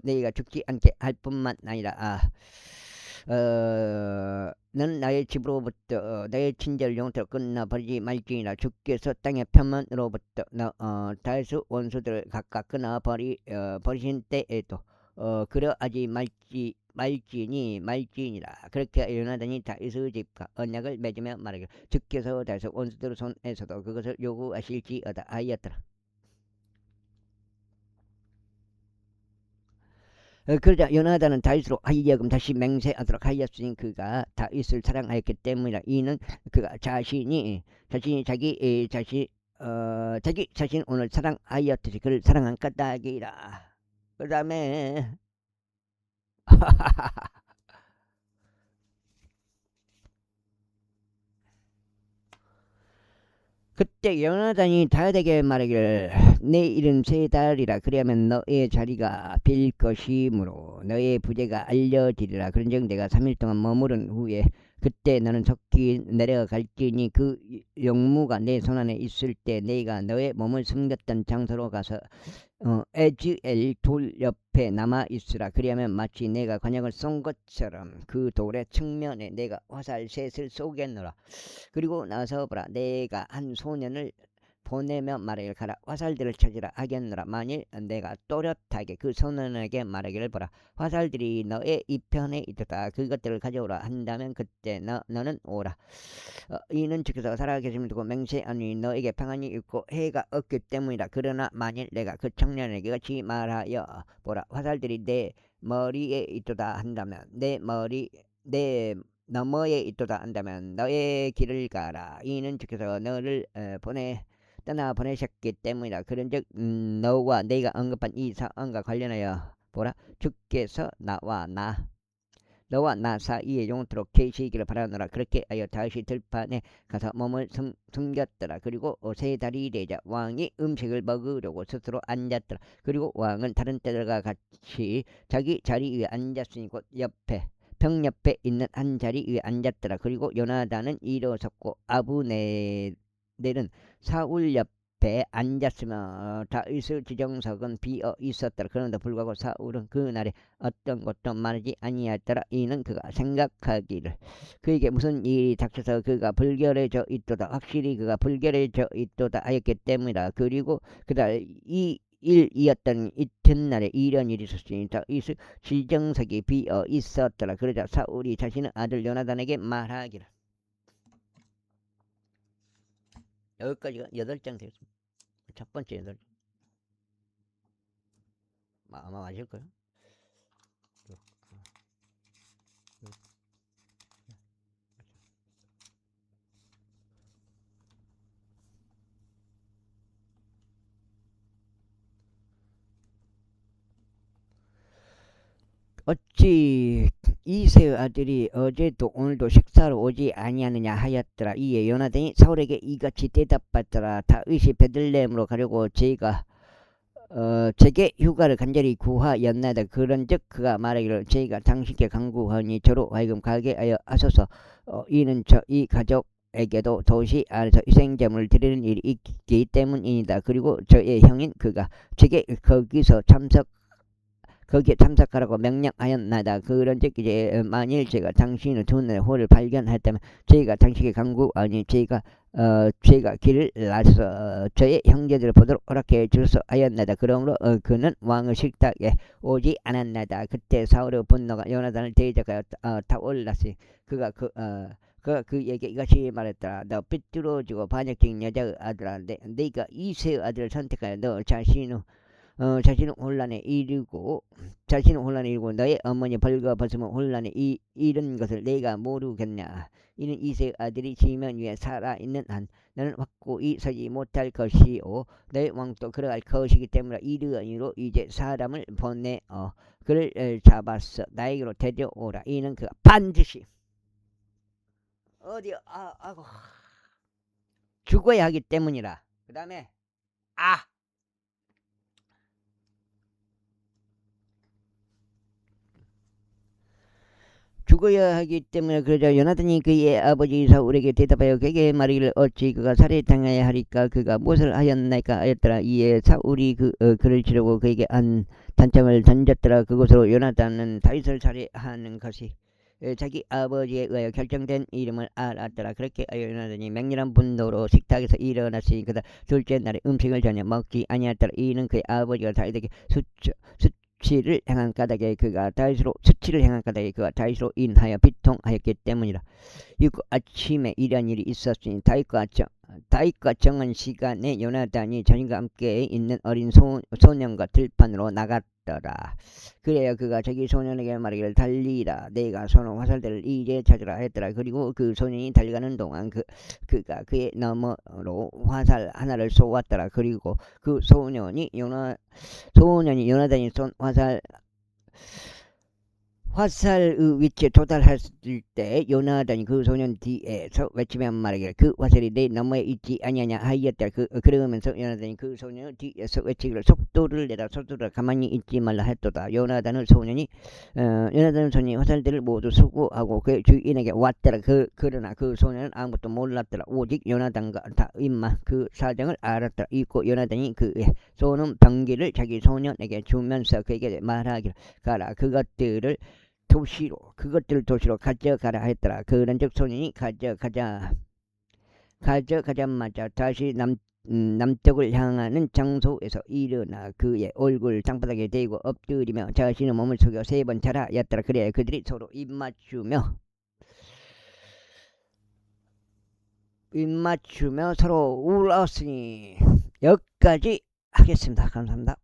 Speaker 1: 내가 죽지 않게 할 뿐만 아니라 는 나의 집으로부터 나의 친절 영토로 끊어버리지 말지니라. 주께서 땅의 편만으로부터 다수 원수들을 각각 버리신 때에도 그러하지 말지니라. 그렇게 요나단이 다윗의 집과 언약을 맺으며 말하기를 주께서 다윗의 원수들 손에서도 그것을 요구하실지어다 하였더라. 그러자 요나단은 다윗으로 하여금 다시 맹세하도록 하였으니 그가 다윗을 사랑하였기 때문이라. 이는 그가 자기 자신 오늘 사랑하였듯이 그를 사랑한 까닭이라. 그 다음에 그때 요나단이 다윗에게 말하기를 내 이름 3달이라 그리하면 너의 자리가 빌 것이므로 너의 부재가 알려지리라. 그런즉 내가 3일 동안 머무른 후에 그때 너는 속히 내려갈지니 그 영무가 내 손안에 있을 때 내가 너의 몸을 숨겼던 장소로 가서 에즈엘 돌 옆에 남아있으라. 그리하면 마치 내가 관역을 쏜 것처럼 그 돌의 측면에 내가 화살 셋을 쏘겠노라. 그리고 나서 보라, 내가 한 소년을 보내며 말하기를 가라 화살들을 찾으라 하겠노라. 만일 내가 또렷하게 그 소년에게 말하기를 보라 화살들이 너의 이편에 있도다 그것들을 가져오라 한다면 그때 너는 오라. 이는 주께서 살아계심을 두고 맹세하니 너에게 평안이 있고 해가 없기 때문이라. 그러나 만일 내가 그 청년에게 같이 말하여 보라 화살들이 내 머리에 있도다 한다면 내 너머에 있도다 한다면 너의 길을 가라. 이는 주께서 너를 떠나 보내셨기 때문이라. 그런즉 너와 내가 언급한 이 사안과 관련하여 보라 주께서 너와 나 사이에 영원토록 계시기를 바라노라. 그렇게 하여 다윗이 들판에 가서 몸을 숨겼더라. 그리고 3달이 되자 왕이 음식을 먹으려고 스스로 앉았더라. 그리고 왕은 다른 때들과 같이 자기 자리 위에 앉았으니 곧 병 옆에 있는 한 자리 위에 앉았더라. 그리고 요나단은 일어섰고 아브네들은 사울 옆에 앉았으며 다윗의 지정석은 비어 있었더라. 그런데 불구하고 사울은 그날에 어떤 것도 말하지 아니하였더라. 이는 그가 생각하기를 그에게 무슨 일이 닥쳐서 그가 불결해져 있도다 확실히 그가 불결해져 있도다 하였기 때문이라. 그리고 그날 이 일이었던 이튿날에 이런 일이 있었으니 다윗의 지정석이 비어 있었더라. 그러자 사울이 자신의 아들 요나단에게 말하기를. 여기까지가 8장 되겠습니다. 첫 번째 8장. 아마 맞을 거예요. 어찌 이새의 아들이 어제도 오늘도 식사로 오지 아니하느냐 하였더라. 이에 요나단이 사울에게 이같이 대답하더라. 다윗이 베들레헴으로 가려고 제게 휴가를 간절히 구하였나이다. 그런즉 그가 말하기를 제가 당신께 간구하니 저로 하여금 가게 하여 하소서. 이는 이 가족에게도 도시 안에서 희생제물을 드리는 일이 있기 때문이니다. 그리고 저의 형인 그가 제게 거기에 참석하라고 명령하였나이다. 그런즉 이제 만일 제가 당신의 두 눈의 호를 발견했다면 제가 당신에게 간구하니 제가 길을 나서 저의 형제들을 보도록 허락해 주소 하였나이다. 그러므로 그는 왕의 식탁에 오지 않았나이다. 그때 사울의 분노가 요나단을 대적하여 타올랐으니 그가 그에게 이같이 말했더라. 너 삐뚤어지고 반역적인 여자의 아들아, 네가 이새의 아들을 선택하여 너 자신은 혼란에 이르고 너의 어머니 벌거벗으면 혼란에 이른 것을 내가 모르겠냐. 이는 이새의 아들이 지면 위에 살아있는 한 너는 확고히 서지 못할 것이요 너의 왕도 걸어갈 것이기 때문에 이르니로 이제 사람을 보내어 그를 잡았어 나에게로 데려오라. 이는 그가 반드시 죽어야 하기 때문이라. 그 다음에 죽어야 하기 때문에. 그러자 요나단이 그의 아버지 사울에게 대답하여 그에게 말하기를 어찌 그가 살해당해야 하리까. 그가 무엇을 하였나이까 하였더라. 이에 사울이 그를 치려고 그에게 한 단창을 던졌더라. 그것으로 요나단은 다윗을 살해하는 것이 자기 아버지에 의하여 결정된 이름을 알았더라. 그렇게 하여나더니 맹렬한 분노로 식탁에서 일어났으니 그다 둘째 날에 음식을 전혀 먹지 아니하였더라. 이는 그의 아버지가 다윗에게 수치를 행한 까닭에 그가 다윗으로 인하여 비통하였기 때문이라. 이고 아침에 이러한 일이 있었으니 다윗과 정한 시간에 요나단이 자신과 함께 있는 어린 소년과 들판으로 나갔더라. 그래야 그가 자기 소년에게 말하기를 달리라 내가 쏘는 화살들을 이제 찾으라 했더라. 그리고 그 소년이 달려가는 동안 그가 그의 너머로 화살 하나를 쏘았더라. 그리고 그 소년이 요나단이 쏜 화살의 위치에 도달했을 때 요나단이 그 소년 뒤에서 외치며 말하기를 그 화살이 내 너머에 있지 아니하냐 하였더라. 그러면서 요나단이 그 소년 뒤에서 외치기를 속도를 내라 가만히 있지 말라 했도다. 요나단은 소년이 화살들을 모두 수고하고 그 주인에게 왔더라. 그러나 그 소년은 아무것도 몰랐더라. 오직 요나단과 다윗만 그 사정을 알았더라. 이고 요나단이 그의 쏘는 병기를 자기 소년에게 주면서 그에게 말하기를 가라 그것들을 도시로 가져가라 했더라. 그런즉 소년이 가져가자마자 다시 남쪽을 향하는 장소에서 일어나 그의 얼굴 땅바닥에 대고 엎드리며 자신의 몸을 숙여 3번 자라였더라. 그래야 그들이 서로 입맞추며 서로 울었으니 여기까지 하겠습니다. 감사합니다.